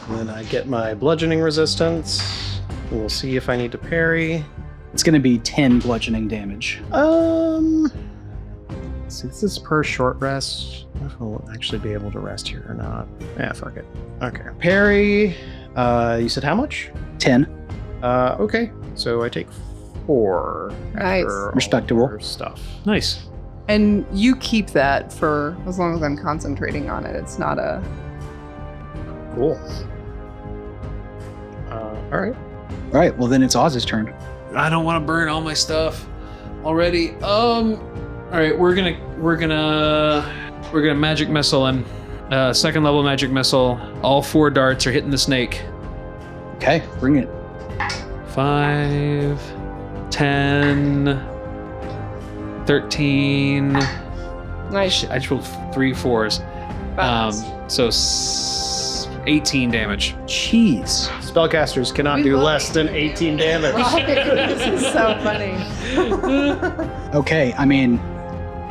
Then I get my bludgeoning resistance. We'll see if I need to parry. It's going to be 10 bludgeoning damage. See, this is per short rest. I don't know if I'll actually be able to rest here or not. Yeah, fuck it. Okay. Parry. You said how much? 10. Okay. So I take 4. Nice. after all Respectable. her stuff. Nice. And you keep that for as long as I'm concentrating on it. It's not a. Cool. All right. All right, well, then it's Oz's turn. I don't want to burn all my stuff already. All right, we're gonna magic missile him. Second level magic missile. All 4 darts are hitting the snake. Okay, bring it. 5, 10, 13. Nice. I just rolled 3 4s. So 18 damage. Jeez. Spellcasters cannot We do love less than 18 damage. This is so funny. Okay, I mean,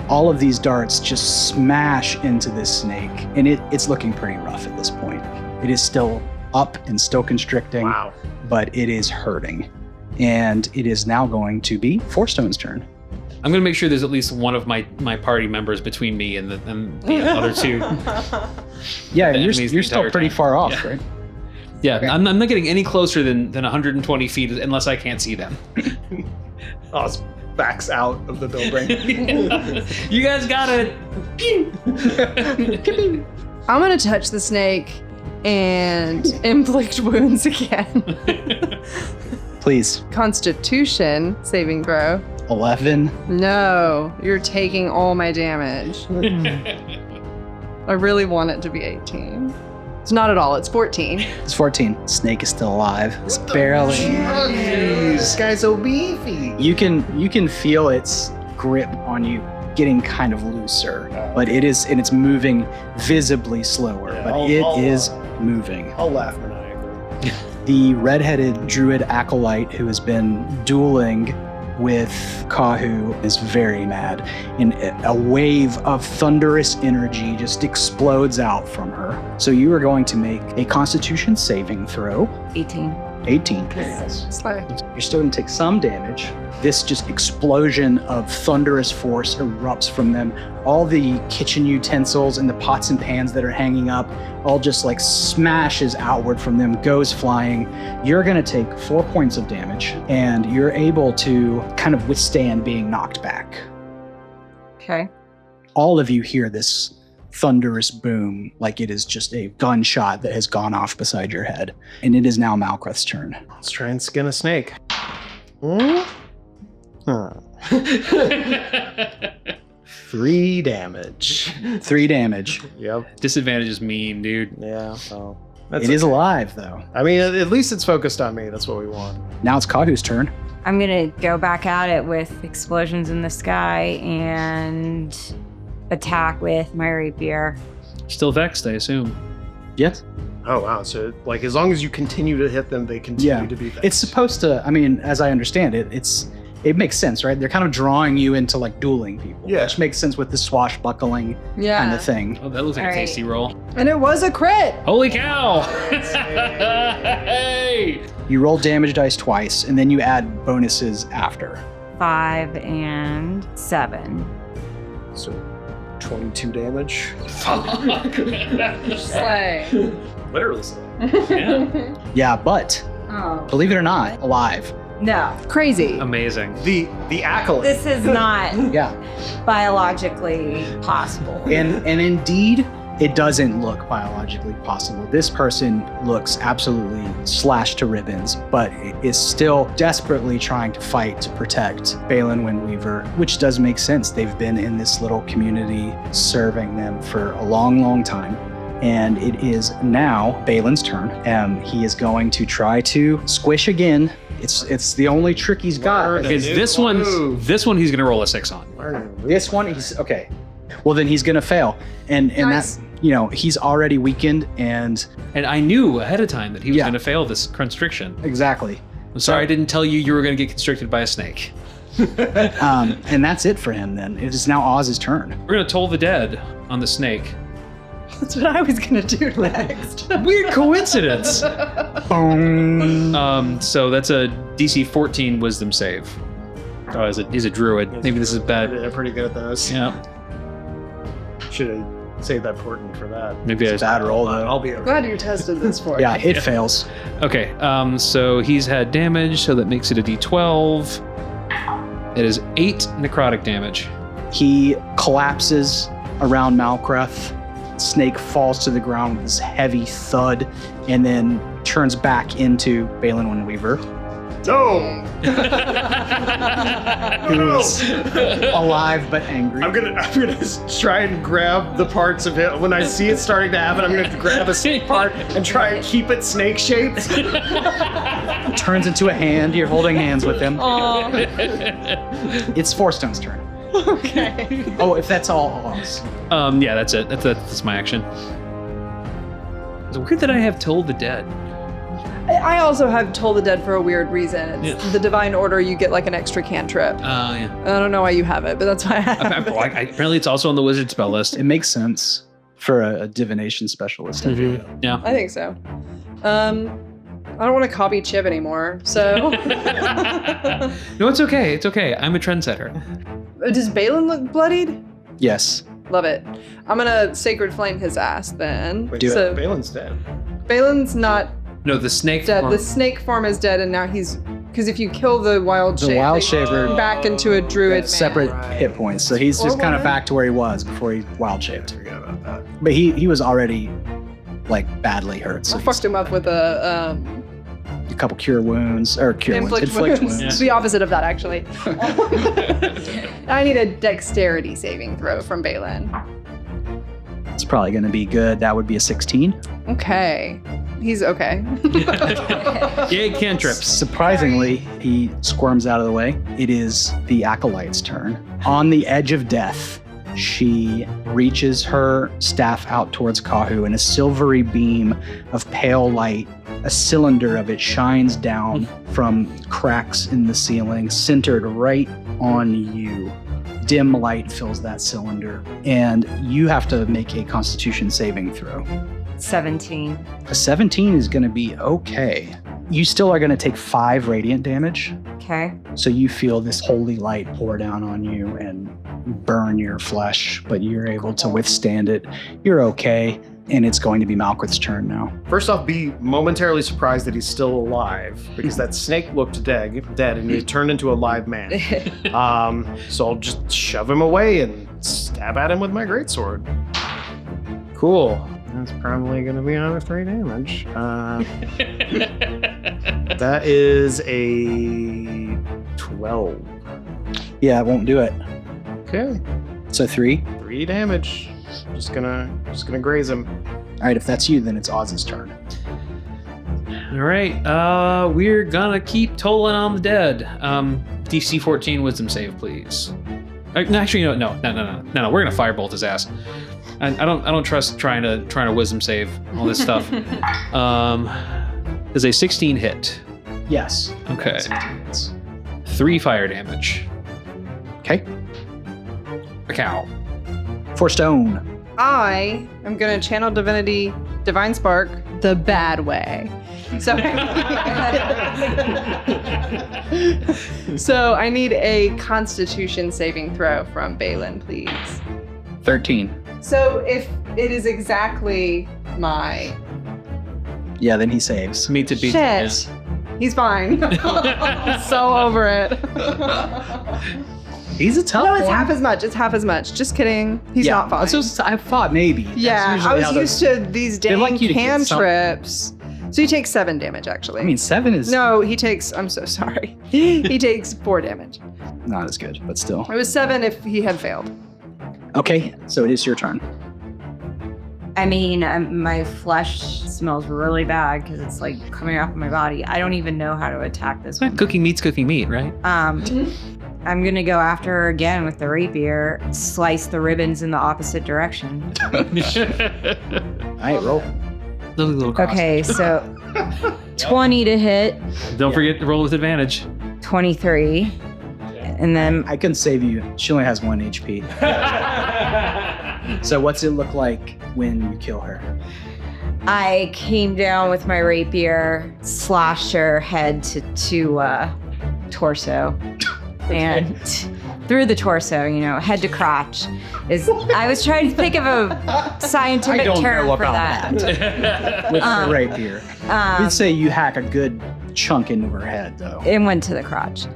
all of these darts just smash into this snake, and it's looking pretty rough at this point. It is still up and still constricting, Wow. but it is hurting. And it is now going to be Fourstone's turn. I'm gonna make sure there's at least one of my party members between me and the other 2. Yeah, That you're means the still entire pretty time. far off, Yeah. right? Yeah, Okay. I'm not getting any closer than 120 feet unless I can't see them. Oz backs out of the building. You guys got it. I'm gonna touch the snake and inflict wounds again. Please. Constitution saving throw. 11. No, you're taking all my damage. I really want it to be 18. It's not at all. It's 14. It's 14. Snake is still alive. It's barely. This guy's so beefy. You can feel its grip on you getting kind of looser, but it's moving visibly slower, Yeah, but I'll- it I'll, is moving. I'll laugh maniacally. The redheaded druid acolyte who has been dueling with Kahu is very mad, and a wave of thunderous energy just explodes out from her. So you are going to make a Constitution saving throw. 18. 18. Slay. You're still going to take some damage. This just explosion of thunderous force erupts from them. All the kitchen utensils and the pots and pans that are hanging up all just like smashes outward from them, goes flying. You're going to take 4 points of damage, and you're able to kind of withstand being knocked back. Okay. All of you hear this thunderous boom like it is just a gunshot that has gone off beside your head. And it is now Malkreth's turn. Let's try and skin a snake. Hmm? Huh. 3 damage. 3 damage. Yep. Disadvantage is mean, dude. Yeah. Well, It is alive, though. I mean, at least it's focused on me. That's what we want. Now it's Kahu's turn. I'm going to go back at it with explosions in the sky and attack with my rapier. Still vexed, I assume. Yes. Oh wow! So like, as long as you continue to hit them, they continue to be vexed. It's supposed to, I mean, as I understand it, it makes sense, right? They're kind of drawing you into like dueling people. Yeah. Which makes sense with the swashbuckling Yeah. kind of thing. Oh, that looks like All a tasty roll. And it was a crit. Holy cow! Hey! You roll damage dice twice, and then you add bonuses after. 5 and 7. So 22 damage. Slay. Literally. So. Yeah. Yeah, but Oh. believe it or not, alive. No. Crazy. Amazing. The acolyte. This is not Yeah. biologically possible. And indeed, it doesn't look biologically possible. This person looks absolutely slashed to ribbons, but is still desperately trying to fight to protect Balin Windweaver, which does make sense. They've been in this little community serving them for a long, long time. And it is now Balin's turn. He is going to try to squish again. It's the only trick he's got. Learn Because new this move. one he's gonna roll a 6 on. This one, he's okay. Well, then he's gonna fail, and Nice. that he's already weakened, and And I knew ahead of time that he was Yeah. gonna fail this constriction. exactly. I'm sorry I didn't tell you were gonna get constricted by a snake. And that's it for him. Then it is now Oz's turn. We're gonna toll the dead on the snake. That's what I was gonna do next. Weird coincidence. Boom. So that's a DC 14 Wisdom save. Oh, he's a druid. Maybe this is bad. They're pretty good at those. Yeah. Should have saved that portent for that. Maybe I It's a bad roll though. I'll be okay. Glad you tested this for Yeah, me. it fails. Okay, so he's had damage, so that makes it a D12. It is 8 necrotic damage. He collapses around Malkreth. Snake falls to the ground with this heavy thud, and then turns back into Balin Windweaver, No! who's alive but angry. I'm gonna try and grab the parts of it. When I see it starting to happen, I'm gonna grab a snake part and try and keep it snake shaped. Turns into a hand. You're holding hands with him. Aw. It's Fourstone's turn. Okay. Oh, if that's all Oz. Yeah, that's it. That's my action. It's weird that I have told the dead. I also have Toll the Dead for a weird reason. It's Yeah. the Divine Order, you get like an extra cantrip. Yeah. I don't know why you have it, but that's why I have it. Apparently, it's also on the wizard spell list. It makes sense for a divination specialist. Yeah. I think so. I don't want to copy Chiv anymore, so. No, it's okay. It's okay. I'm a trendsetter. Does Balin look bloodied? Yes. Love it. I'm gonna Sacred Flame his ass then. Wait, Do it. so Balin's dead. Balin's not No, the snake. dead. form- The snake form is dead, and now he's because if you kill the wild The shape, wild they shaver turn back into a druid man. separate Right. hit points, so he's Or just kind of woman. back to where he was before he wild shaped. Forget about that. But he was already like badly hurt, so I fucked him up with a couple cure wounds or inflict wounds. Yeah. The opposite of that, actually. I need a dexterity saving throw from Balin. It's probably going to be good. That would be a 16. Okay. He's okay. Yay, cantrips. Surprisingly, he squirms out of the way. It is the acolyte's turn. On the edge of death, she reaches her staff out towards Kahu, and a silvery beam of pale light, a cylinder of it, shines down from cracks in the ceiling, centered right on you. Dim light fills that cylinder, and you have to make a Constitution saving throw. 17. A 17 is going to be okay. You still are going to take 5 radiant damage. Okay. So you feel this holy light pour down on you and burn your flesh, but you're able to withstand it. You're okay. And it's going to be Malquith's turn now. First off, be momentarily surprised that he's still alive, because that snake looked dead and he turned into a live man. So I'll just shove him away and stab at him with my greatsword. Cool. That's probably going to be another 3 damage. That is a 12. Yeah, it won't do it. Okay. So 3. 3 damage. Just gonna graze him. All right, if that's you, then it's Oz's turn. All right, we're gonna keep tolling on the dead. DC 14 Wisdom save, please. No, actually, no. We're gonna firebolt his ass. I don't trust trying to Wisdom save all this stuff. Is a 16 hit? Yes. Okay. 16 hits. 3 fire damage. Okay. A cow. 4 stone. I am going to channel divinity, divine spark, the bad way. So, so I need a Constitution saving throw from Balin, please. 13. So if it is exactly my Yeah, then he saves. Me to beat. shit, he's fine. So over it. He's a tough No, it's one. half as much. It's half as much. Just kidding. He's not fine. I thought maybe. That's Yeah, usually I was how used to these They dang like you to get some- cantrips. So he takes 7 damage, actually. I mean, 7 is no, he takes, I'm so sorry. He takes 4 damage. not as good, but still. It was 7 if he had failed. Okay, so it is your turn. I mean, my flesh smells really bad because it's like coming off my body. I don't even know how to attack this one. Cooking meat's cooking meat, right? I'm gonna go after her again with the rapier, slice the ribbons in the opposite direction. All right, roll. Little cross. Okay, so 20 to hit, Don't forget to roll with advantage. 23, and then I can save you. She only has 1 HP. So what's it look like when you kill her? I came down with my rapier, slashed her head to torso, and through the torso, head to crotch. I was trying to think of a scientific term for that. With the rapier. You'd say you hack a good chunk into her head, though. It went to the crotch,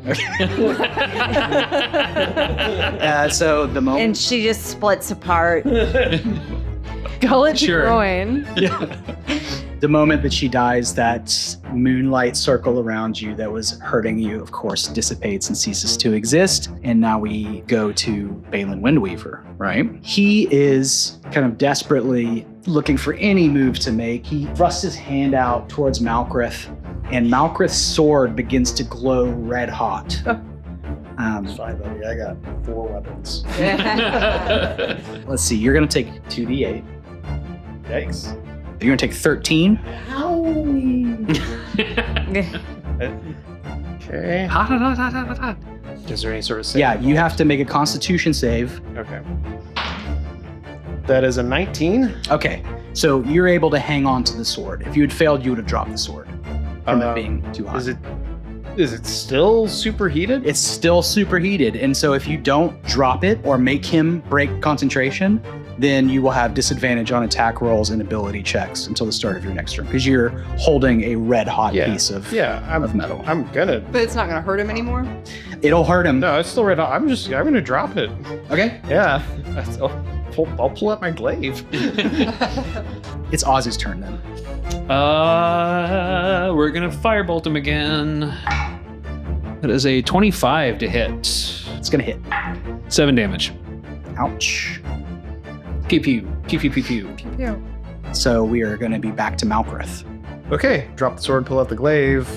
So the moment. and she just splits apart. Gullet to Sure. groin. The moment that she dies, that moonlight circle around you that was hurting you, of course, dissipates and ceases to exist. And now we go to Balin Windweaver, right? He is kind of desperately looking for any move to make. He thrusts his hand out towards Malkrith, and Malkrith's sword begins to glow red hot. It's fine, buddy. I got 4 weapons. Let's see, you're going to take 2d8. Yikes. You're going to take 13. Okay. Hot. Is there any sort of save? Yeah, you have to make a Constitution save. Okay. That is a 19. Okay, so you're able to hang on to the sword. If you had failed, you would have dropped the sword from it being too hot. Is it still superheated? It's still superheated, and so if you don't drop it or make him break concentration, then you will have disadvantage on attack rolls and ability checks until the start of your next turn, because you're holding a red hot piece of metal. I'm gonna. But it's not going to hurt him anymore? It'll hurt him. No, it's still red hot. I'm gonna drop it. Okay. Yeah. I'll pull out my glaive. It's Oz's turn then. We're gonna firebolt him again. That is a 25 to hit. It's going to hit. 7 damage. Ouch. Pew pew. Pew pew pew pew. Yeah. So we are going to be back to Malkrith. Okay, drop the sword, pull out the glaive,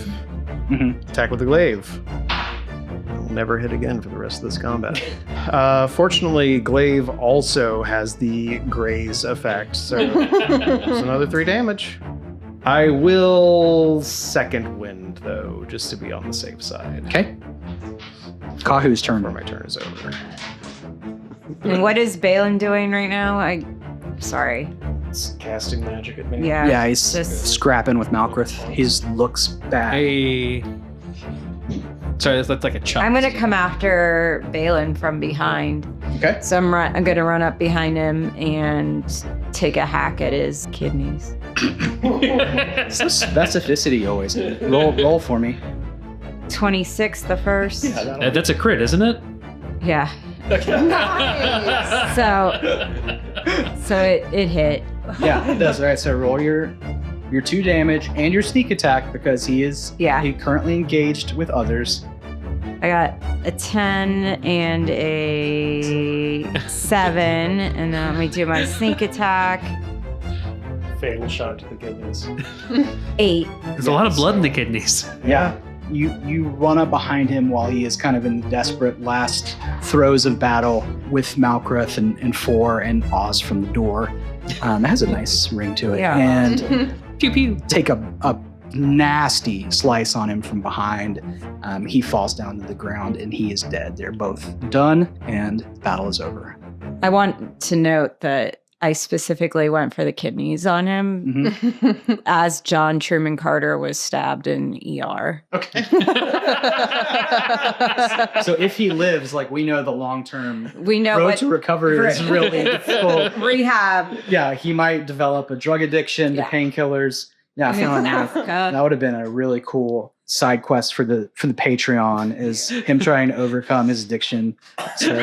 attack with the glaive. I'll never hit again for the rest of this combat. Fortunately, glaive also has the graze effect, so there's another 3 damage. I will second wind, though, just to be on the safe side. Okay. Kahu's turn. Before my turn is over. And what is Balin doing right now? Sorry. It's casting magic at me. Yeah. Yeah, he's Just- scrapping with Malkrith. His looks bad. Hey. Sorry, that's like a chop. I'm gonna come after Balin from behind. Okay. So I'm gonna run up behind him and take a hack at his kidneys. Specificity always. Roll for me. 26 the first. That's a crit, isn't it? Yeah. So it hit. Yeah, it does. All right, so roll your 2 damage and your sneak attack because he is currently engaged with others. I got a 10 and a 7, and then let me do my sneak attack. Fatal shot to the kidneys. 8. There's a lot of blood in the kidneys. Yeah. You run up behind him while he is kind of in the desperate last throes of battle with Malkrith and 4 and Oz from the door. It has a nice ring to it. Yeah. And Pew pew. take a nasty slice on him from behind. He falls down to the ground and he is dead. They're both done and the battle is over. I want to note that I specifically went for the kidneys on him as John Truman Carter was stabbed in ER. Okay. So if he lives, like we know the long-term We know road what to recovery is really difficult. rehab Yeah, he might develop a drug addiction to Yeah. painkillers. Yeah, in feeling Africa. that would have been a really cool side quest for the Patreon is him trying to overcome his addiction to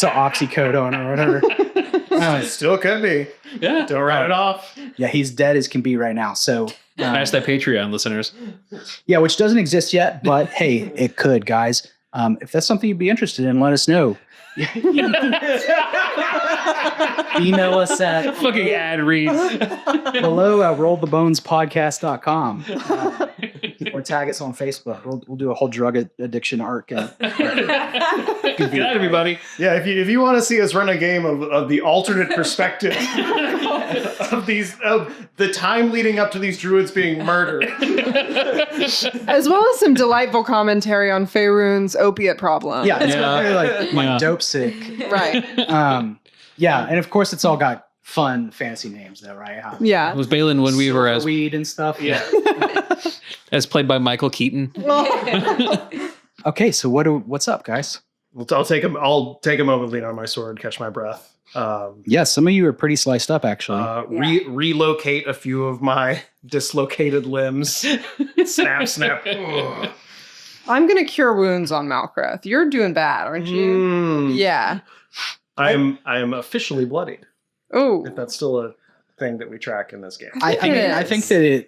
oxycodone or whatever. Still could be. Yeah. Don't write it off. Yeah, he's dead as can be right now. So Smash that Patreon, listeners. yeah, which doesn't exist yet, but hey, it could, guys. If that's something you'd be interested in, let us know. Email us at Fucking ad reads. hello at rollthebonespodcast.com or tag us on Facebook. We'll do a whole drug addiction arc. Good night, everybody. Yeah, if you want to see us run a game of the alternate perspective of the time leading up to these druids being murdered. As well as some delightful commentary on Faerun's opiate problem. Yeah, it's Yeah. very like Yeah. dope sick. Right. Yeah, and of course it's all got fun fancy names though, right? It Yeah. was Balin when we were as weed and stuff. Yeah. as played by Michael Keaton. Okay, so what's up, guys? I'll take a moment, lean on my sword, catch my breath. Yeah, some of you are pretty sliced up actually. Relocate a few of my dislocated limbs. Snap, snap. Ugh. I'm going to cure wounds on Malkrith. You're doing bad, aren't you? Mm. Yeah. I am officially bloodied. Oh. If that's still a thing that we track in this game. I mean, it I is. think that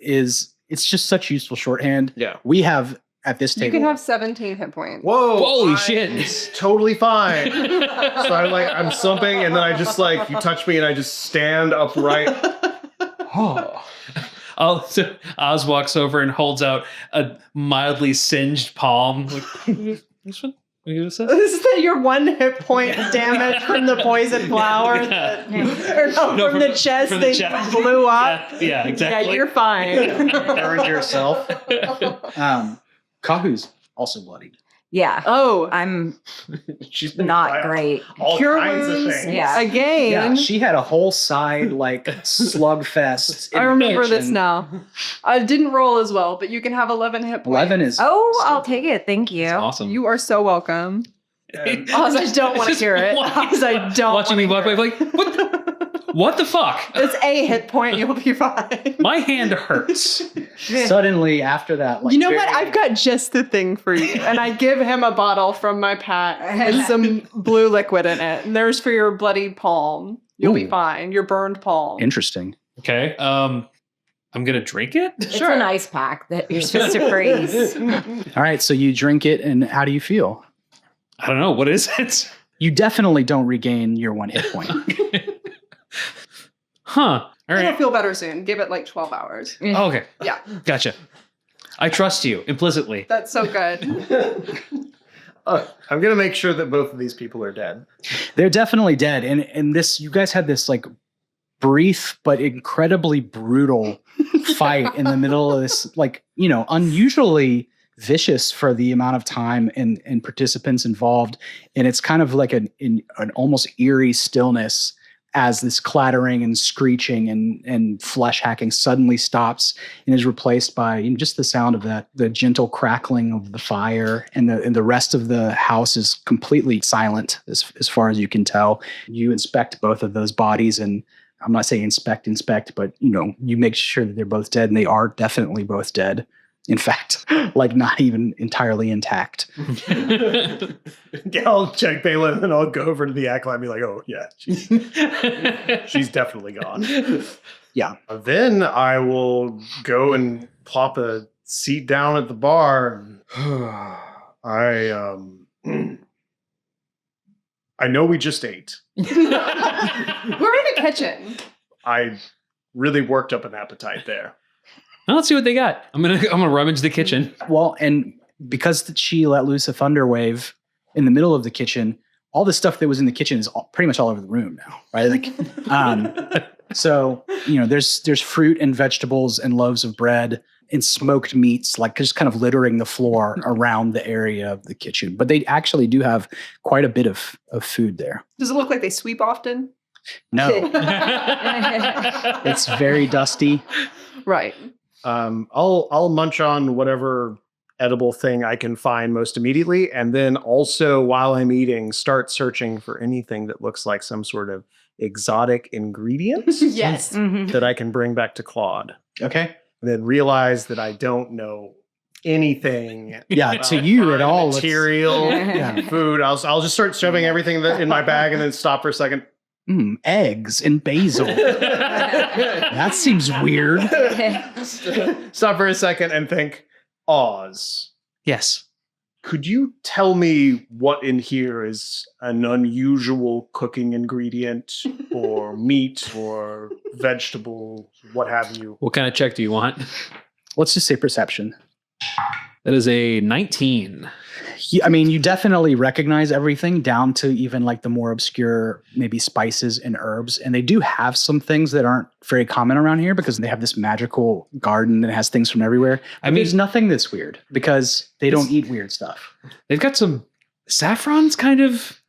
it's just such useful shorthand. Yeah. We have at this You table. can have 17 hit points. Whoa! Holy I'm shit. Totally fine. So I'm slumping, and then I just you touch me, and I just stand upright. Oh. Oh, so Oz walks over and holds out a mildly singed palm. Like, this one? What you say? Is that your 1 hit point damage from the poison flower? Yeah. Or no, No, from the chest from the that chest. blew up? Yeah, exactly. Yeah, you're fine. Burned yourself. Kahu's also bloodied. Yeah. Oh, I'm She's been not trying great. all Cure kinds of wounds. things. Yeah. again. Yeah, she had a whole side like slugfest. I remember this invasion. now. I didn't roll as well, but you can have 11 hit points. 11 is Oh, I'll take it. Thank you. Awesome. You are so welcome. And Oz, I don't want to Just hear it. walking- Oz, I don't Watching me wanna walk away, hear like, what the fuck? It's a hit point. You'll be fine. My hand hurts. suddenly after that. Like, You know what? very- I've got just the thing for you. And I give him a bottle from my pack with some blue liquid in it. And there's for your bloody palm. You'll be Ooh. fine. Your burned palm. Interesting. Okay. I'm gonna drink it. It's an ice pack that you're supposed to freeze. All right, so you drink it, and how do you feel? I don't know. What is it? You definitely don't regain your 1 hit point. Huh. All It'll right. feel better soon. Give it like 12 hours. Oh, okay. Yeah, Gotcha. I trust you implicitly. that's so good. I'm gonna make sure that both of these people are dead. They're definitely dead. And this, you guys had this like brief but incredibly brutal fight in the middle of this, like, you know, unusually vicious for the amount of time and participants involved. And it's kind of like an almost eerie stillness as this clattering and screeching and flesh hacking suddenly stops and is replaced by, you know, just the sound of the gentle crackling of the fire, and the rest of the house is completely silent as far as you can tell. You inspect both of those bodies, and I'm not saying inspect, but, you know, you make sure that they're both dead, and they are definitely both dead. In fact, like not even entirely intact. Yeah, I'll check Balin and I'll go over to the acolyte and be like, oh, yeah, she's definitely gone. Yeah. Then I will go and plop a seat down at the bar. I know we just ate. We're in a kitchen. I really worked up an appetite there. Now let's see what they got. I'm gonna rummage the kitchen. Well, and because she let loose a thunder wave in the middle of the kitchen, all the stuff that was in the kitchen is pretty much all over the room now, right? Like, so, you know, there's fruit and vegetables and loaves of bread and smoked meats, like just kind of littering the floor around the area of the kitchen. But they actually do have quite a bit of food there. Does it look like they sweep often? No, it's very dusty. Right. I'll munch on whatever edible thing I can find most immediately, and then also while I'm eating, start searching for anything that looks like some sort of exotic ingredient Yes. that I can bring back to Claude. Okay. And then realize that I don't know anything. Yeah, to you it all looks- material, Yeah. food. I'll just start shoving everything in my bag and then stop for a second. Eggs and basil. That seems weird. Stop for a second and think, Oz, Yes. could you tell me what in here is an unusual cooking ingredient or meat or vegetable, what have you? What kind of check do you want? Let's just say perception. That is a 19. I mean, you definitely recognize everything down to even like the more obscure, maybe spices and herbs. And they do have some things that aren't very common around here because they have this magical garden that has things from everywhere. I mean, there's nothing that's weird because they don't eat weird stuff. They've got some saffron's kind of.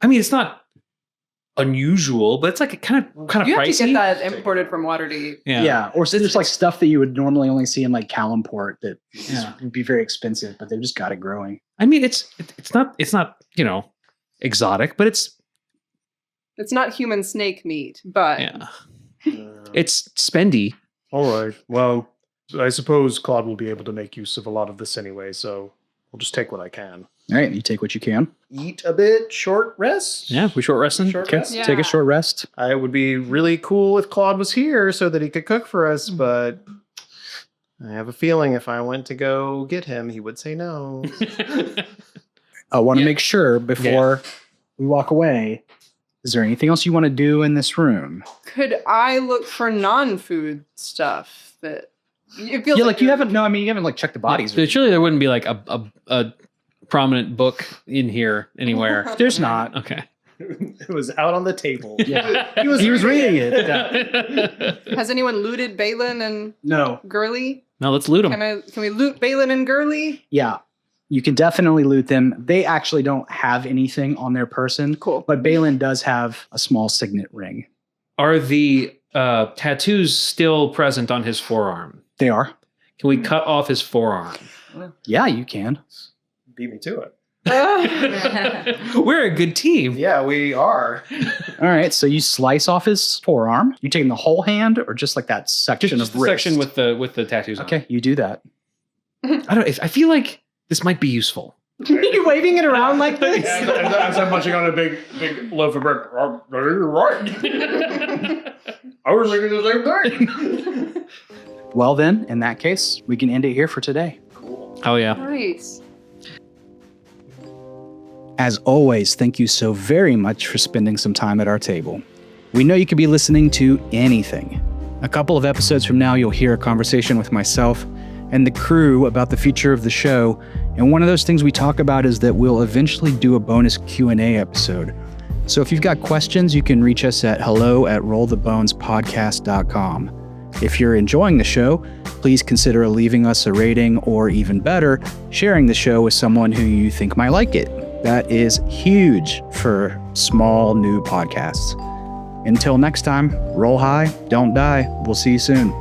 I mean, it's not unusual, but it's like kind of You have pricey. to get that imported from Waterdeep. Yeah. Or so there's like stuff that you would normally only see in like Calimport that Yeah. would be very expensive, but they've just got it growing. I mean, it's not you know, exotic, but it's It's not human snake meat, but yeah, it's spendy. All right. Well, I suppose Claude will be able to make use of a lot of this anyway, so we'll just take what I can. All right. You take what you can. Eat a bit, short rest. Yeah, we short resting. Short Okay. rest. Yeah. Take a short rest. I would be really cool if Claude was here so that he could cook for us, but I have a feeling if I went to go get him, he would say no. I want to Yeah. make sure before we walk away. Is there anything else you want to do in this room? could I look for non-food stuff that it feels Yeah, like you you're- haven't. No, I mean you haven't like checked the bodies. So surely there wouldn't be like a prominent book in here anywhere. There's not. Okay. It was out on the table. Yeah. He was reading it. Has anyone looted Balin and No. Gurley? Now let's loot them. Can we loot Balin and Gurley? Yeah. You can definitely loot them. They actually don't have anything on their person. Cool. But Balin does have a small signet ring. Are the tattoos still present on his forearm? They are. Can we cut off his forearm? Yeah, you can. Beat me to it. We're a good team. Yeah, we are. All right. So you slice off his forearm. You taking the whole hand or just like that section Just of the wrist? section with the tattoos. Okay, you do that. I don't. I feel like this might be useful. You waving it around like this? As I'm munching on a big loaf of bread. You're right. I was thinking the same thing. Well, then, in that case, we can end it here for today. Oh yeah. Nice. As always, thank you so very much for spending some time at our table. We know you could be listening to anything. A couple of episodes from now, you'll hear a conversation with myself and the crew about the future of the show. And one of those things we talk about is that we'll eventually do a bonus Q&A episode. So if you've got questions, you can reach us at hello@rollthebonespodcast.com. If you're enjoying the show, please consider leaving us a rating, or even better, sharing the show with someone who you think might like it. That is huge for small new podcasts. Until next time, roll high, don't die. We'll see you soon.